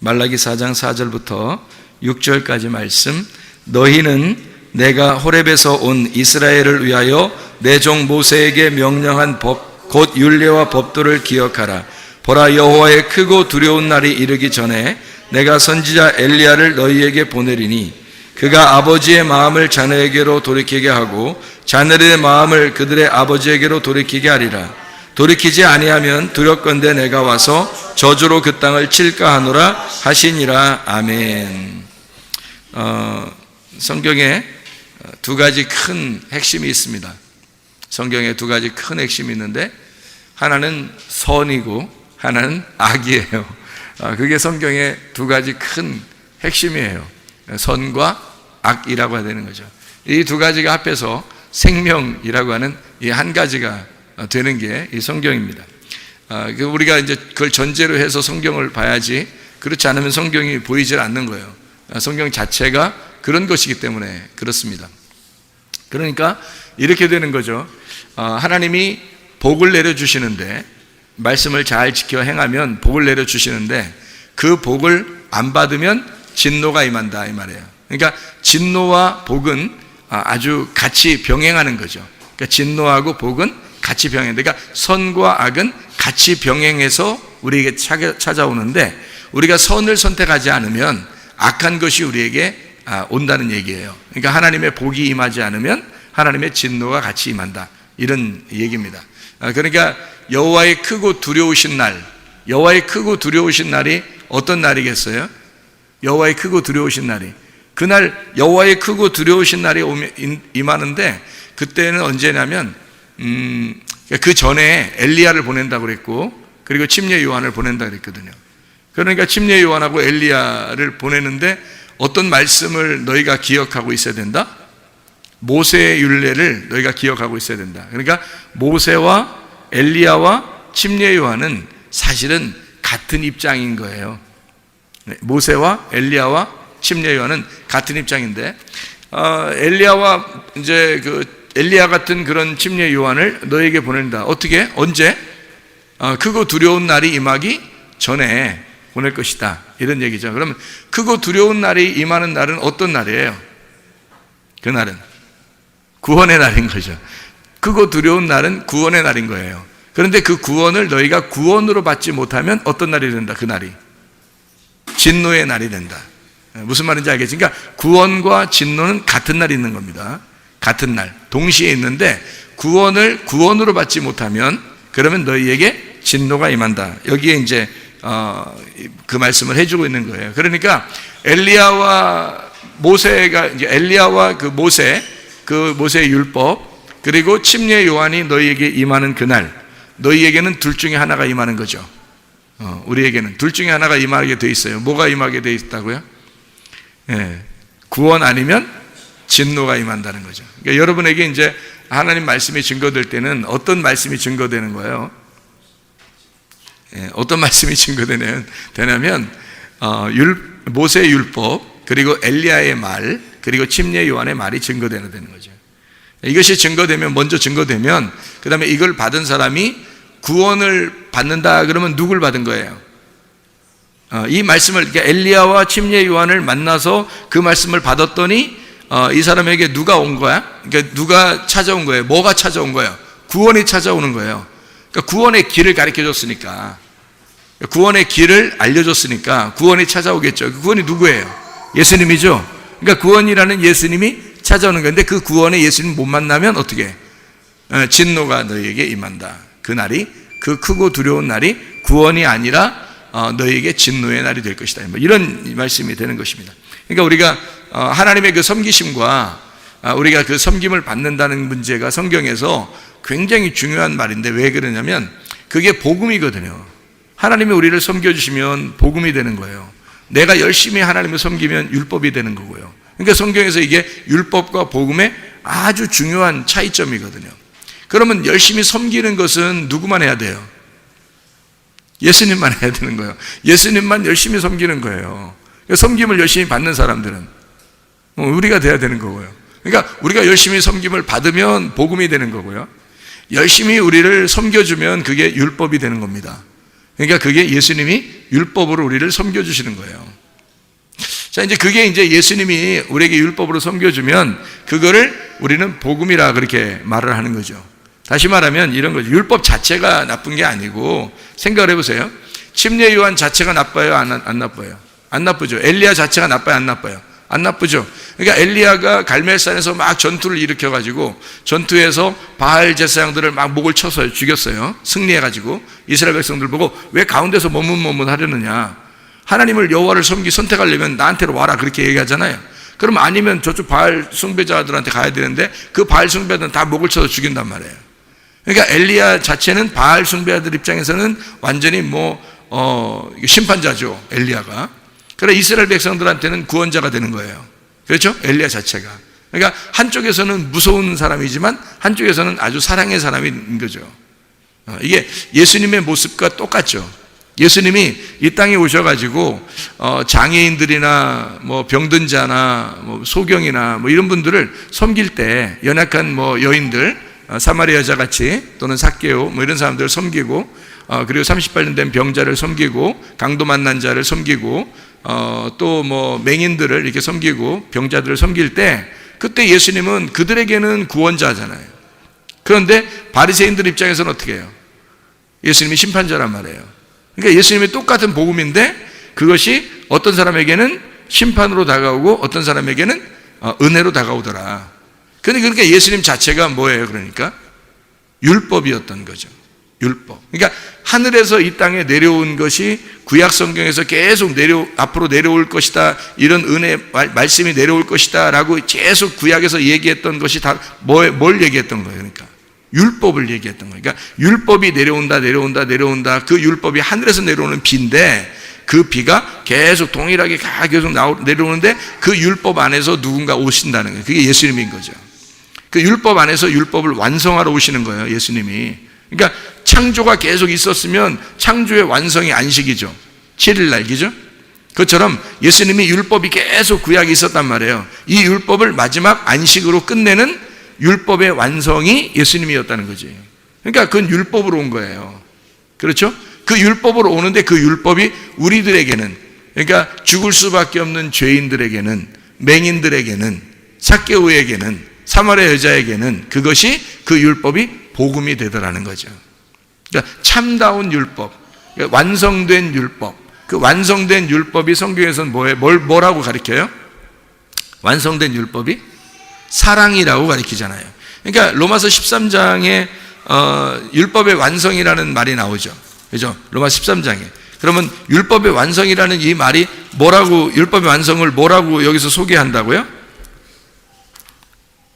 말라기 4장 4절부터 6절까지 말씀. 너희는 내가 호렙에서 온 이스라엘을 위하여 내 종 모세에게 명령한 법 곧 율례와 법도를 기억하라. 보라, 여호와의 크고 두려운 날이 이르기 전에 내가 선지자 엘리야를 너희에게 보내리니 그가 아버지의 마음을 자녀에게로 돌이키게 하고 자녀들의 마음을 그들의 아버지에게로 돌이키게 하리라. 돌이키지 아니하면 두렵건대 내가 와서 저주로 그 땅을 칠까 하노라 하시니라. 아멘. 성경에 두 가지 큰 핵심이 있습니다. 성경에 두 가지 큰 핵심이 있는데 하나는 선이고 하나는 악이에요. 그게 성경의 두 가지 큰 핵심이에요. 선과 악이라고 해야 되는 거죠. 이 두 가지가 합해서 생명이라고 하는 이 한 가지가 되는 게 이 성경입니다. 우리가 이제 그걸 전제로 해서 성경을 봐야지, 그렇지 않으면 성경이 보이질 않는 거예요. 성경 자체가 그런 것이기 때문에 그렇습니다. 그러니까 이렇게 되는 거죠. 하나님이 복을 내려주시는데, 말씀을 잘 지켜 행하면 복을 내려주시는데 그 복을 안 받으면 진노가 임한다, 이 말이에요. 그러니까 진노와 복은 아주 같이 병행하는 거죠. 그러니까 진노하고 복은 같이 병행한다. 그러니까 선과 악은 같이 병행해서 우리에게 찾아오는데, 우리가 선을 선택하지 않으면 악한 것이 우리에게 온다는 얘기예요. 그러니까 하나님의 복이 임하지 않으면 하나님의 진노가 같이 임한다, 이런 얘기입니다. 그러니까 여호와의 크고 두려우신 날, 여호와의 크고 두려우신 날이 어떤 날이겠어요? 여호와의 크고 두려우신 날이, 그날 여호와의 크고 두려우신 날이 임하는데, 그때는 언제냐면 그 전에 엘리야를 보낸다고 그랬고, 그리고 침례 요한을 보낸다고 그랬거든요. 그러니까 침례 요한하고 엘리야를 보내는데 어떤 말씀을 너희가 기억하고 있어야 된다? 모세의 율례를 너희가 기억하고 있어야 된다. 그러니까 모세와 엘리야와 침례 요한은 사실은 같은 입장인 거예요. 모세와 엘리야와 침례 요한은 같은 입장인데, 엘리야와 이제 엘리야 같은 그런 침례 요한을 너희에게 보낸다. 어떻게? 언제? 크고 두려운 날이 임하기 전에 보낼 것이다, 이런 얘기죠. 그러면 크고 두려운 날이 임하는 날은 어떤 날이에요? 그 날은 구원의 날인 거죠. 크고 두려운 날은 구원의 날인 거예요. 그런데 그 구원을 너희가 구원으로 받지 못하면 어떤 날이 된다? 그 날이 진노의 날이 된다. 무슨 말인지 알겠지? 그러니까 구원과 진노는 같은 날이 있는 겁니다. 같은 날, 동시에 있는데 구원을 구원으로 받지 못하면 그러면 너희에게 진노가 임한다. 여기에 이제 그 말씀을 해주고 있는 거예요. 그러니까 엘리야와 모세가, 이제 엘리야와 그 모세의 율법, 그리고 침례 요한이 너희에게 임하는 그날, 너희에게는 둘 중에 하나가 임하는 거죠. 우리에게는 둘 중에 하나가 임하게 돼 있어요. 뭐가 임하게 돼 있다고요? 구원 아니면 진노가 임한다는 거죠. 그러니까 여러분에게 이제 하나님 말씀이 증거될 때는 어떤 말씀이 증거되는 거예요? 어떤 말씀이 증거되냐면 모세의 율법, 그리고 엘리야의 말, 그리고 침례 요한의 말이 증거되는 거죠. 이것이 증거되면, 먼저 증거되면 그 다음에 이걸 받은 사람이 구원을 받는다 그러면 누굴 받은 거예요? 이 말씀을, 그러니까 엘리야와 침례 요한을 만나서 그 말씀을 받았더니 이 사람에게 누가 온 거야? 그러니까 누가 찾아온 거예요? 뭐가 찾아온 거예요? 구원이 찾아오는 거예요. 그러니까 구원의 길을 가르쳐 줬으니까, 구원의 길을 알려줬으니까 구원이 찾아오겠죠. 그 구원이 누구예요? 예수님이죠. 그러니까 구원이라는 예수님이 찾아오는 건데, 그 구원에 예수님 못 만나면 어떻게? 진노가 너희에게 임한다. 그 날이, 그 크고 두려운 날이 구원이 아니라 너희에게 진노의 날이 될 것이다, 이런 말씀이 되는 것입니다. 그러니까 우리가 하나님의 그 섬기심과 우리가 그 섬김을 받는다는 문제가 성경에서 굉장히 중요한 말인데, 왜 그러냐면 그게 복음이거든요. 하나님이 우리를 섬겨주시면 복음이 되는 거예요. 내가 열심히 하나님을 섬기면 율법이 되는 거고요. 그러니까 성경에서 이게 율법과 복음의 아주 중요한 차이점이거든요. 그러면 열심히 섬기는 것은 누구만 해야 돼요? 예수님만 해야 되는 거예요. 예수님만 열심히 섬기는 거예요. 섬김을 열심히 받는 사람들은 우리가 돼야 되는 거고요. 그러니까 우리가 열심히 섬김을 받으면 복음이 되는 거고요. 열심히 우리를 섬겨주면 그게 율법이 되는 겁니다. 그러니까 그게 예수님이 율법으로 우리를 섬겨주시는 거예요. 자, 이제 그게 이제 예수님이 우리에게 율법으로 섬겨주면 그거를 우리는 복음이라 그렇게 말을 하는 거죠. 다시 말하면 이런 거죠. 율법 자체가 나쁜 게 아니고, 생각을 해보세요. 침례 요한 자체가 나빠요? 안 나빠요? 안 나쁘죠. 엘리야 자체가 나빠요? 안 나빠요? 안 나쁘죠. 그러니까 엘리야가 갈멜산에서 막 전투를 일으켜가지고 전투에서 바알 제사장들을 막 목을 쳐서 죽였어요. 승리해가지고 이스라엘 백성들 보고 왜 가운데서 머뭇머뭇 하려느냐, 하나님을 여호와를 선택하려면 나한테로 와라, 그렇게 얘기하잖아요. 그럼 아니면 저쪽 바알 숭배자들한테 가야 되는데 그 바알 숭배자들은 다 목을 쳐서 죽인단 말이에요. 그러니까 엘리야 자체는 바알 숭배자들 입장에서는 완전히 심판자죠, 엘리야가. 그래 이스라엘 백성들한테는 구원자가 되는 거예요. 그렇죠? 엘리야 자체가. 그러니까 한쪽에서는 무서운 사람이지만 한쪽에서는 아주 사랑의 사람인 거죠. 이게 예수님의 모습과 똑같죠. 예수님이 이 땅에 오셔가지고 장애인들이나 병든 자나 소경이나 이런 분들을 섬길 때, 연약한 여인들, 사마리아 여자 같이, 또는 삭개오 이런 사람들을 섬기고, 그리고 38년 된 병자를 섬기고, 강도 만난 자를 섬기고, 또 맹인들을 이렇게 섬기고 병자들을 섬길 때, 그때 예수님은 그들에게는 구원자잖아요. 그런데 바리새인들 입장에서는 어떻게 해요? 예수님이 심판자란 말이에요. 그러니까 예수님이 똑같은 복음인데 그것이 어떤 사람에게는 심판으로 다가오고 어떤 사람에게는 은혜로 다가오더라. 그러니까 예수님 자체가 뭐예요? 그러니까 율법이었던 거죠. 율법. 그러니까 하늘에서 이 땅에 내려온 것이 구약 성경에서 계속 앞으로 내려올 것이다, 이런 은혜 말씀이 내려올 것이다 라고 계속 구약에서 얘기했던 것이 다 뭘 얘기했던 거예요? 그러니까 율법을 얘기했던 거예요. 그러니까 율법이 내려온다. 그 율법이 하늘에서 내려오는 비인데, 그 비가 계속 동일하게 계속 내려오는데 그 율법 안에서 누군가 오신다는 거예요. 그게 예수님인 거죠. 그 율법 안에서 율법을 완성하러 오시는 거예요, 예수님이. 그러니까 창조가 계속 있었으면 창조의 완성이 안식이죠. 7일날, 그죠? 그것처럼 예수님이 율법이 계속 구약에 있었단 말이에요. 이 율법을 마지막 안식으로 끝내는 율법의 완성이 예수님이었다는 거지. 그러니까 그건 율법으로 온 거예요. 그렇죠? 그 율법으로 오는데 그 율법이 우리들에게는, 그러니까 죽을 수밖에 없는 죄인들에게는, 맹인들에게는, 삭개오에게는, 사마리아 여자에게는 그것이, 그 율법이 복음이 되더라는 거죠. 그러니까 참다운 율법, 그러니까 완성된 율법. 그 완성된 율법이 성경에서는 뭐라고 가르쳐요? 완성된 율법이 사랑이라고 가르치잖아요. 그러니까 로마서 13장에 율법의 완성이라는 말이 나오죠. 그죠? 로마서 13장에. 그러면 율법의 완성이라는 이 말이 뭐라고, 율법의 완성을 뭐라고 여기서 소개한다고요?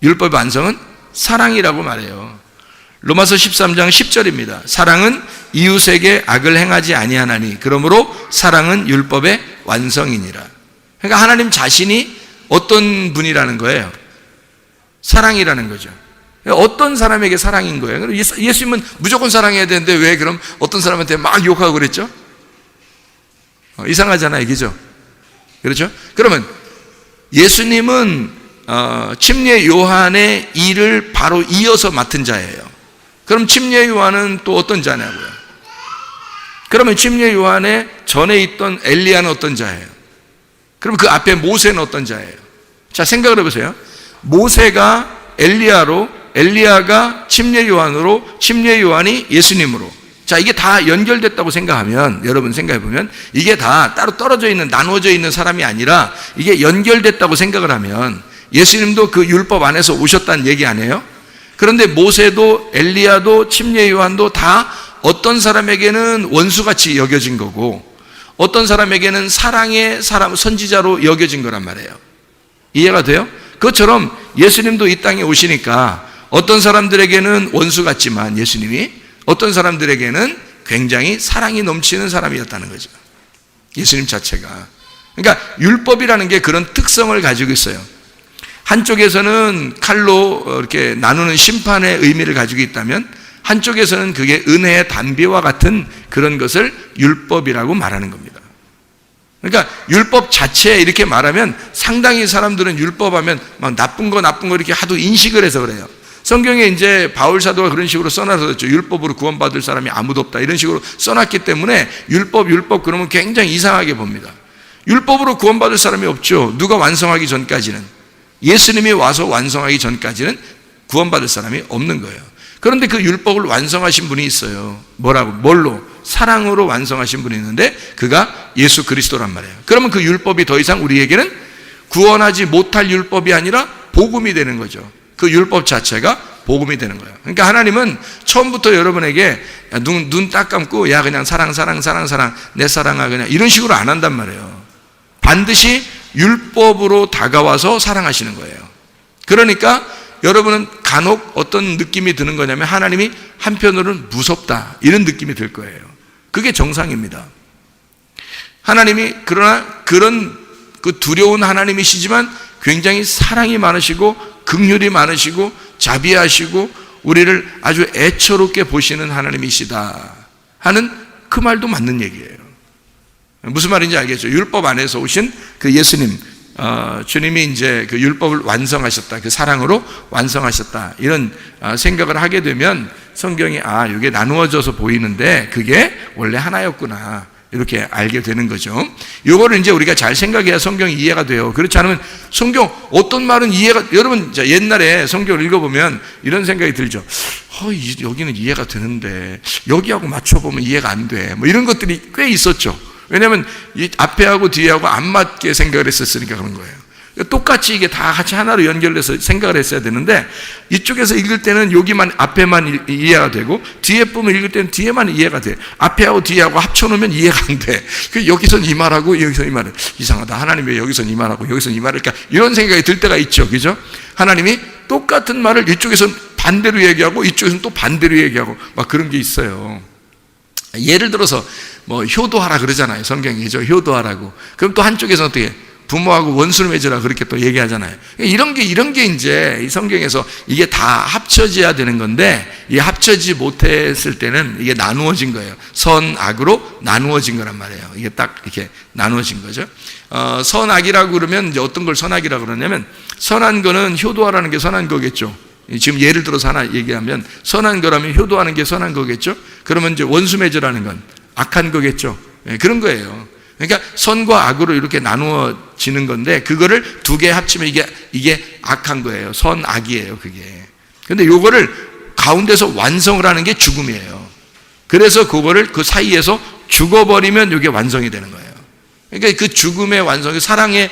율법의 완성은 사랑이라고 말해요. 로마서 13장 10절입니다. 사랑은 이웃에게 악을 행하지 아니하나니 그러므로 사랑은 율법의 완성이니라. 그러니까 하나님 자신이 어떤 분이라는 거예요? 사랑이라는 거죠. 어떤 사람에게 사랑인 거예요? 예수님은 무조건 사랑해야 되는데 왜 그럼 어떤 사람한테 막 욕하고 그랬죠? 이상하잖아요, 그죠? 그렇죠? 그러면 예수님은 침례 요한의 일을 바로 이어서 맡은 자예요. 그럼 침례 요한은 또 어떤 자냐고요? 그러면 침례 요한의 전에 있던 엘리야는 어떤 자예요? 그럼 그 앞에 모세는 어떤 자예요? 자, 생각을 해보세요. 모세가 엘리야로, 엘리야가 침례 요한으로, 침례 요한이 예수님으로. 자, 이게 다 연결됐다고 생각하면, 여러분 생각해보면 이게 다 따로 떨어져 있는, 나누어져 있는 사람이 아니라 이게 연결됐다고 생각을 하면 예수님도 그 율법 안에서 오셨다는 얘기 아니에요? 그런데 모세도 엘리야도 침례 요한도 다 어떤 사람에게는 원수같이 여겨진 거고 어떤 사람에게는 사랑의 사람, 선지자로 여겨진 거란 말이에요. 이해가 돼요? 그것처럼 예수님도 이 땅에 오시니까 어떤 사람들에게는 원수 같지만 예수님이 어떤 사람들에게는 굉장히 사랑이 넘치는 사람이었다는 거죠. 예수님 자체가. 그러니까 율법이라는 게 그런 특성을 가지고 있어요. 한쪽에서는 칼로 이렇게 나누는 심판의 의미를 가지고 있다면 한쪽에서는 그게 은혜의 단비와 같은 그런 것을 율법이라고 말하는 겁니다. 그러니까 율법 자체 이렇게 말하면 상당히 사람들은 율법하면 막 나쁜 거 이렇게 하도 인식을 해서 그래요. 성경에 이제 바울 사도가 그런 식으로 써놨었죠. 율법으로 구원받을 사람이 아무도 없다. 이런 식으로 써놨기 때문에 율법 그러면 굉장히 이상하게 봅니다. 율법으로 구원받을 사람이 없죠. 누가 완성하기 전까지는, 예수님이 와서 완성하기 전까지는 구원받을 사람이 없는 거예요. 그런데 그 율법을 완성하신 분이 있어요. 뭘로? 사랑으로 완성하신 분이 있는데 그가 예수 그리스도란 말이에요. 그러면 그 율법이 더 이상 우리에게는 구원하지 못할 율법이 아니라 복음이 되는 거죠. 그 율법 자체가 복음이 되는 거예요. 그러니까 하나님은 처음부터 여러분에게 눈 딱 감고 야 그냥 사랑 내 사랑아 그냥 이런 식으로 안 한단 말이에요. 반드시 율법으로 다가와서 사랑하시는 거예요. 그러니까 여러분은 간혹 어떤 느낌이 드는 거냐면 하나님이 한편으로는 무섭다 이런 느낌이 들 거예요. 그게 정상입니다. 하나님이 그러나 그런 그 두려운 하나님이시지만 굉장히 사랑이 많으시고 긍휼이 많으시고 자비하시고 우리를 아주 애처롭게 보시는 하나님이시다 하는 그 말도 맞는 얘기예요. 무슨 말인지 알겠죠? 율법 안에서 오신 그 예수님, 주님이 이제 그 율법을 완성하셨다, 그 사랑으로 완성하셨다 이런 생각을 하게 되면 성경이 이게 나누어져서 보이는데 그게 원래 하나였구나 이렇게 알게 되는 거죠. 이거를 이제 우리가 잘 생각해야 성경이 이해가 돼요. 그렇지 않으면 성경 어떤 말은 여러분 옛날에 성경을 읽어보면 이런 생각이 들죠. 여기는 이해가 되는데 여기하고 맞춰보면 이해가 안 돼. 뭐 이런 것들이 꽤 있었죠. 왜냐하면 이 앞에하고 뒤에하고 안 맞게 생각을 했었으니까 그런 거예요. 똑같이 이게 다 같이 하나로 연결돼서 생각을 했어야 되는데 이쪽에서 읽을 때는 여기만 앞에만 이해가 되고 뒤에 부분 읽을 때는 뒤에만 이해가 돼. 앞에하고 뒤에하고 합쳐놓으면 이해가 안 돼. 여기선 이 말하고 여기선 이 말을 이상하다. 하나님 왜 여기선 이 말하고 여기선 이 말을까? 이런 생각이 들 때가 있죠. 그죠? 하나님이 똑같은 말을 이쪽에서는 반대로 얘기하고 이쪽에서는 또 반대로 얘기하고 막 그런 게 있어요. 예를 들어서 뭐 효도하라 그러잖아요. 성경이죠. 효도하라고. 그럼 또 한쪽에서는 어떻게 부모하고 원수를 맺으라 그렇게 또 얘기하잖아요. 이런 게 이제 이 성경에서 이게 다 합쳐져야 되는 건데 이 합쳐지 못했을 때는 이게 나누어진 거예요. 선, 악으로 나누어진 거란 말이에요. 이게 딱 이렇게 나누어진 거죠. 선악이라고 그러면 이제 어떤 걸 선악이라고 그러냐면 선한 거는 효도하라는 게 선한 거겠죠. 지금 예를 들어서 하나 얘기하면 선한 거라면 효도하는 게 선한 거겠죠. 그러면 이제 원수 맺으라는 건 악한 거겠죠. 그런 거예요. 그러니까 선과 악으로 이렇게 나누어지는 건데 그거를 두 개 합치면 이게 악한 거예요. 선, 악이에요. 그게. 근데 요거를 가운데서 완성을 하는 게 죽음이에요. 그래서 그거를 그 사이에서 죽어버리면 이게 완성이 되는 거예요. 그러니까 그 죽음의 완성이 사랑의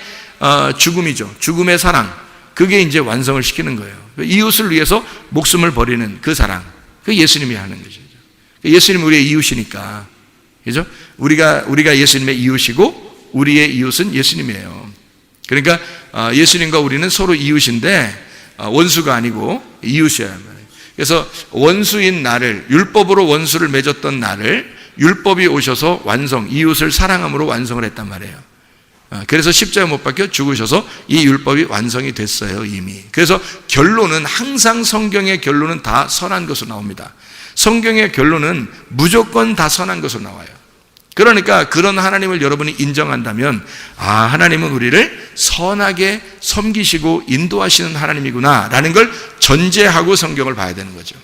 죽음이죠. 죽음의 사랑. 그게 이제 완성을 시키는 거예요. 이웃을 위해서 목숨을 버리는 그 사랑. 그 예수님이 하는 것이죠. 예수님은 우리의 이웃이니까. 그죠? 우리가 예수님의 이웃이고 우리의 이웃은 예수님이에요. 그러니까 예수님과 우리는 서로 이웃인데 원수가 아니고 이웃이어야 합니다. 그래서 원수인 나를, 율법으로 원수를 맺었던 나를 율법이 오셔서 이웃을 사랑함으로 완성을 했단 말이에요. 그래서 십자가 못 박혀 죽으셔서 이 율법이 완성이 됐어요, 이미. 그래서 결론은 항상 성경의 결론은 다 선한 것으로 나옵니다. 성경의 결론은 무조건 다 선한 것으로 나와요. 그러니까 그런 하나님을 여러분이 인정한다면 하나님은 우리를 선하게 섬기시고 인도하시는 하나님이구나 라는 걸 전제하고 성경을 봐야 되는 거죠.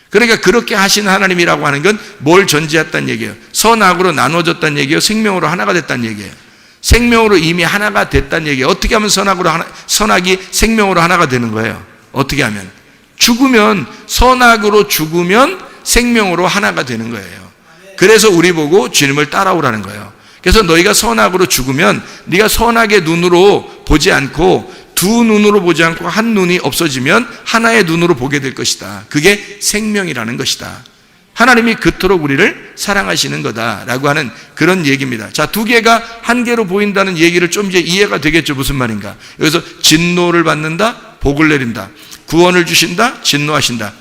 그러니까 그렇게 하신 하나님이라고 하는 건 뭘 전제했다는 얘기예요? 선악으로 나눠졌다는 얘기예요? 생명으로 하나가 됐다는 얘기예요? 생명으로 이미 하나가 됐다는 얘기예요. 어떻게 하면 선악이 생명으로 하나가 되는 거예요? 어떻게 하면? 선악으로 죽으면 생명으로 하나가 되는 거예요. 그래서 우리 보고 주님을 따라오라는 거예요. 그래서 너희가 선악으로 죽으면 네가 선악의 눈으로 보지 않고 두 눈으로 보지 않고 한 눈이 없어지면 하나의 눈으로 보게 될 것이다. 그게 생명이라는 것이다. 하나님이 그토록 우리를 사랑하시는 거다라고 하는 그런 얘기입니다. 자, 두 개가 한 개로 보인다는 얘기를 좀 이제 이해가 되겠죠. 무슨 말인가? 여기서 진노를 받는다, 복을 내린다. 구원을 주신다, 진노하신다.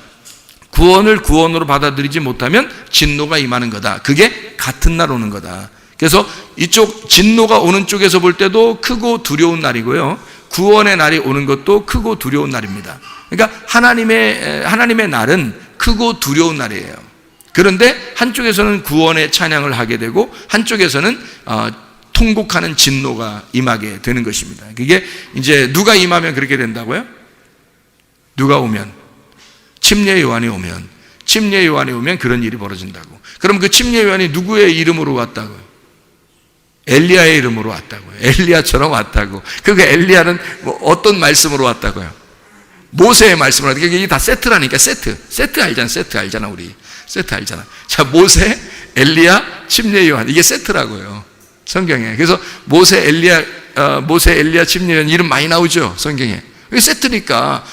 구원을 구원으로 받아들이지 못하면 진노가 임하는 거다. 그게 같은 날 오는 거다. 그래서 이쪽 진노가 오는 쪽에서 볼 때도 크고 두려운 날이고요. 구원의 날이 오는 것도 크고 두려운 날입니다. 그러니까 하나님의 날은 크고 두려운 날이에요. 그런데 한쪽에서는 구원의 찬양을 하게 되고 한쪽에서는 통곡하는 진노가 임하게 되는 것입니다. 그게 이제 누가 임하면 그렇게 된다고요? 누가 오면? 침례 요한이 오면 그런 일이 벌어진다고. 그럼 그 침례 요한이 누구의 이름으로 왔다고요? 엘리야의 이름으로 왔다고요. 엘리야처럼 왔다고. 그러니까 엘리야는 뭐 어떤 말씀으로 왔다고요? 모세의 말씀으로 왔다고. 이게 다 세트라니까. 세트 알잖아 우리. 세트 알잖아. 자, 모세, 엘리야, 침례 요한, 이게 세트라고요, 성경에. 그래서 모세, 엘리야, 침례 요한 이름 많이 나오죠, 성경에. 이게 세트니까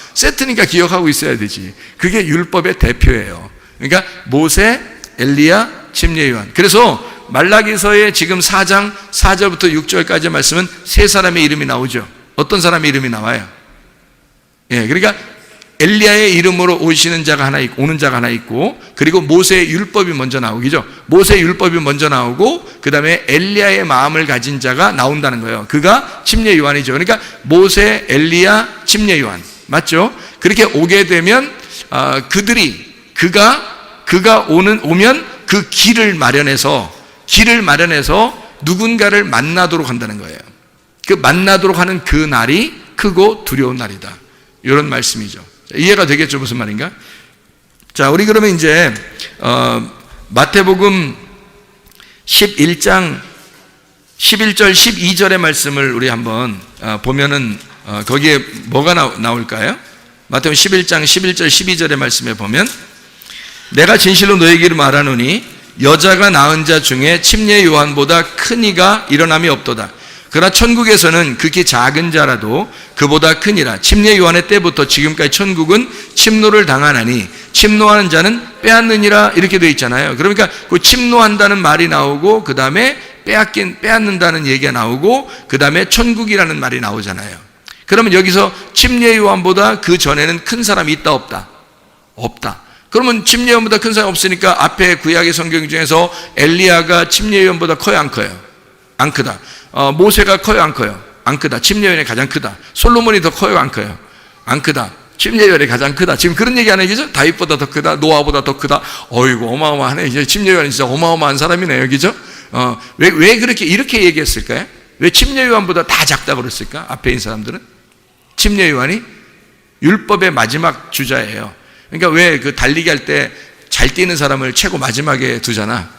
기억하고 있어야 되지. 그게 율법의 대표예요. 그러니까 모세, 엘리야, 침례 요한. 그래서 말라기서의 지금 4장 4절부터 6절까지의 말씀은 세 사람의 이름이 나오죠. 어떤 사람의 이름이 나와요? 예, 그러니까 엘리야의 이름으로 오는 자가 하나 있고, 그리고 모세의 율법이 먼저 나오기죠. 모세의 율법이 먼저 나오고, 그 다음에 엘리야의 마음을 가진 자가 나온다는 거예요. 그가 침례 요한이죠. 그러니까 모세, 엘리야, 침례 요한, 맞죠? 그렇게 오게 되면 그가 오면 그 길을 마련해서 누군가를 만나도록 한다는 거예요. 그 만나도록 하는 그 날이 크고 두려운 날이다, 이런 말씀이죠. 이해가 되겠죠, 무슨 말인가? 자, 우리 그러면 이제 마태복음 11장 11절 12절의 말씀을 우리 한번 보면은 거기에 뭐가 나올까요? 마태복음 11장 11절 12절의 말씀에 보면, 내가 진실로 너에게 말하노니 여자가 낳은 자 중에 침례 요한보다 큰 이가 일어남이 없도다. 그러나 천국에서는 극히 작은 자라도 그보다 크니라. 침례 요한의 때부터 지금까지 천국은 침노를 당하나니 침노하는 자는 빼앗느니라, 이렇게 되어 있잖아요. 그러니까 그 침노한다는 말이 나오고, 그 다음에 빼앗는다는 얘기가 나오고, 그 다음에 천국이라는 말이 나오잖아요. 그러면 여기서 침례 요한보다 그 전에는 큰 사람이 있다, 없다? 없다. 그러면 침례 요한보다 큰 사람이 없으니까 앞에 구약의 성경 중에서 엘리야가 침례 요한보다 커요, 안 커요? 안 크다. 모세가 커요, 안 커요? 안 크다. 침례 요한이 가장 크다. 솔로몬이 더 커요, 안 커요? 안 크다. 침례 요한이 가장 크다. 지금 그런 얘기 하는 얘기죠? 다윗보다 더 크다, 노아보다 더 크다. 어이구, 어마어마하네. 이제 침례 요한이 진짜 어마어마한 사람이네요, 그죠? 왜 이렇게 얘기했을까요? 왜 침례 요한보다 다 작다고 그랬을까? 앞에 있는 사람들은 침례 요한이 율법의 마지막 주자예요. 그러니까 왜 그 달리기 할 때 잘 뛰는 사람을 최고 마지막에 두잖아.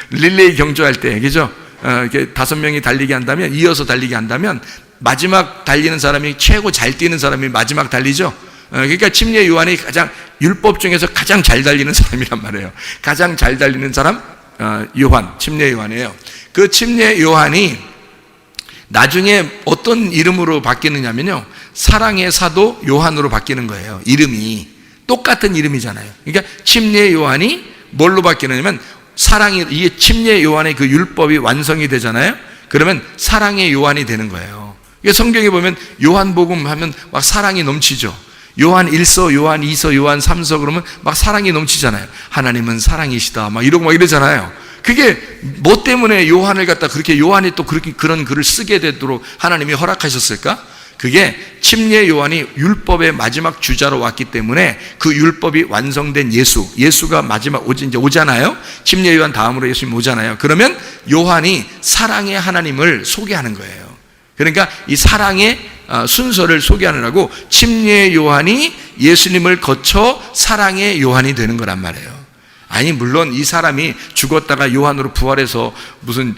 릴레이 경주할 때, 그죠? 이렇게 5명이 달리기 한다면, 이어서 달리기 한다면, 마지막 달리는 사람이, 최고 잘 뛰는 사람이 마지막 달리죠? 그러니까 침례 요한이 가장, 율법 중에서 가장 잘 달리는 사람이란 말이에요. 가장 잘 달리는 사람, 침례 요한이에요. 그 침례 요한이 나중에 어떤 이름으로 바뀌느냐면요, 사랑의 사도 요한으로 바뀌는 거예요. 이름이 똑같은 이름이잖아요. 그러니까 침례 요한이 뭘로 바뀌느냐면, 이게 침례 요한의 그 율법이 완성이 되잖아요. 그러면 사랑의 요한이 되는 거예요. 성경에 보면 요한복음 하면 막 사랑이 넘치죠. 요한 1서, 요한 2서, 요한 3서 그러면 막 사랑이 넘치잖아요. 하나님은 사랑이시다, 막 이러고 막 이러잖아요. 그게 뭐 때문에 요한을 갖다 그렇게, 요한이 또 그런 글을 쓰게 되도록 하나님이 허락하셨을까? 그게 침례 요한이 율법의 마지막 주자로 왔기 때문에, 그 율법이 완성된 예수가 마지막 이제 오잖아요. 침례 요한 다음으로 예수님 오잖아요. 그러면 요한이 사랑의 하나님을 소개하는 거예요. 그러니까 이 사랑의 순서를 소개하느라고 침례 요한이 예수님을 거쳐 사랑의 요한이 되는 거란 말이에요. 아니, 물론 이 사람이 죽었다가 요한으로 부활해서 무슨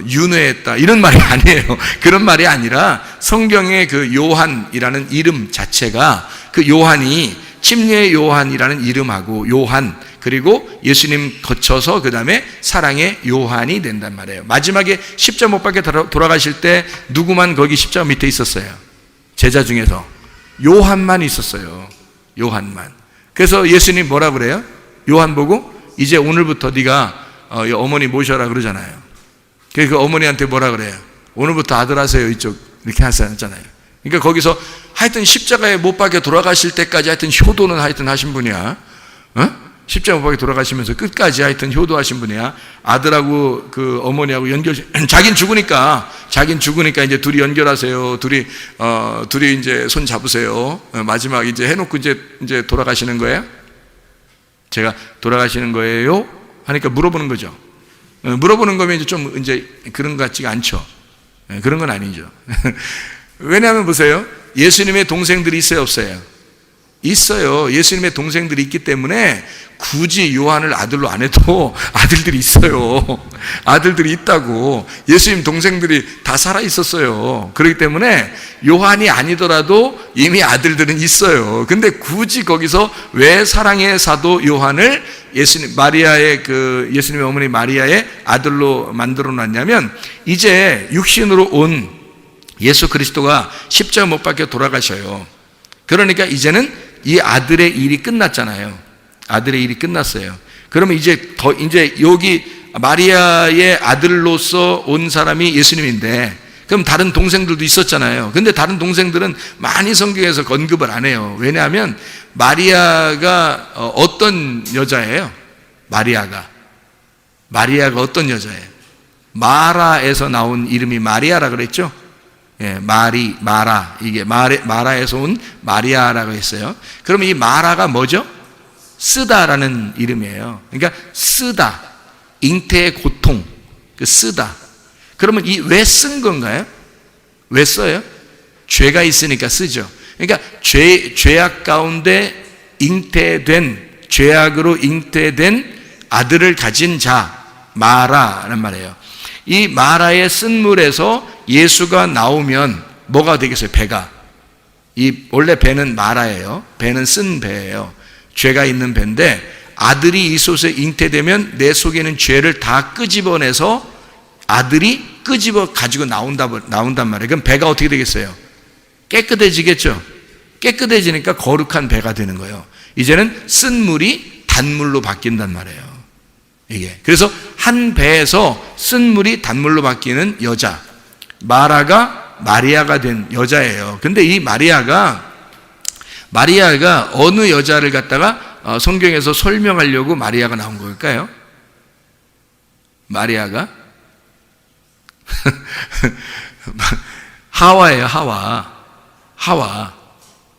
윤회했다, 이런 말이 아니에요. 그런 말이 아니라 성경의 그 요한이라는 이름 자체가, 그 요한이 침례 요한이라는 이름하고 요한, 그리고 예수님 거쳐서 그 다음에 사랑의 요한이 된단 말이에요. 마지막에 십자 못 박혀 돌아가실 때 누구만 거기 십자 밑에 있었어요? 제자 중에서 요한만 있었어요. 요한만. 그래서 예수님 뭐라 그래요? 요한 보고 이제 오늘부터 네가 어머니 모셔라 그러잖아요. 그 어머니한테 뭐라 그래요? 오늘부터 아들 하세요, 이쪽, 이렇게 하셨잖아요. 그러니까 거기서 하여튼 십자가에 못 박혀 돌아가실 때까지 하여튼 효도는 하여튼 하신 분이야. 십자가 못 박혀 돌아가시면서 끝까지 하여튼 효도하신 분이야. 아들하고 그 어머니하고 자긴 죽으니까 이제 둘이 연결하세요. 둘이 이제 손 잡으세요. 마지막 이제 해놓고 이제 돌아가시는 거예요. 제가 돌아가시는 거예요? 하니까 물어보는 거죠. 물어보는 거면 이제 좀 이제 그런 것 같지가 않죠. 그런 건 아니죠. 왜냐하면 보세요. 예수님의 동생들이 있어요, 없어요? 있어요. 예수님의 동생들이 있기 때문에 굳이 요한을 아들로 안 해도 아들들이 있어요. 아들들이 있다고. 예수님 동생들이 다 살아 있었어요. 그렇기 때문에 요한이 아니더라도 이미 아들들은 있어요. 근데 굳이 거기서 왜 사랑의 사도 요한을 예수님의 어머니 마리아의 아들로 만들어 놨냐면, 이제 육신으로 온 예수 그리스도가 십자가 못 박혀 돌아가셔요. 그러니까 이제는 이 아들의 일이 끝났잖아요. 아들의 일이 끝났어요. 그러면 이제 여기 마리아의 아들로서 온 사람이 예수님인데, 그럼 다른 동생들도 있었잖아요. 근데 다른 동생들은 많이 성경에서 언급을 안 해요. 왜냐하면 마리아가 어떤 여자예요? 마리아가 어떤 여자예요? 마라에서 나온 이름이 마리아라 그랬죠? 예, 마라. 이게 마라에서 온 마리아라고 했어요. 그러면 이 마라가 뭐죠? 쓰다라는 이름이에요. 그러니까 쓰다. 잉태의 고통. 쓰다. 그러면 왜 쓴 건가요? 왜 써요? 죄가 있으니까 쓰죠. 그러니까 죄악 가운데 죄악으로 잉태된 아들을 가진 자, 마라란 말이에요. 이 마라의 쓴물에서 예수가 나오면 뭐가 되겠어요? 배가. 원래 배는 마라예요. 배는 쓴 배예요. 죄가 있는 배인데, 아들이 이 속에 잉태되면 내 속에 있는 죄를 다 끄집어내서 아들이 끄집어 가지고 나온단 말이에요. 그럼 배가 어떻게 되겠어요? 깨끗해지겠죠? 깨끗해지니까 거룩한 배가 되는 거예요. 이제는 쓴 물이 단물로 바뀐단 말이에요. 이게. 그래서 한 배에서 쓴 물이 단물로 바뀌는 여자. 마라가 마리아가 된 여자예요. 근데 이 마리아가 어느 여자를 갖다가 성경에서 설명하려고 마리아가 나온 걸까요? 마리아가 하와예요. 하와.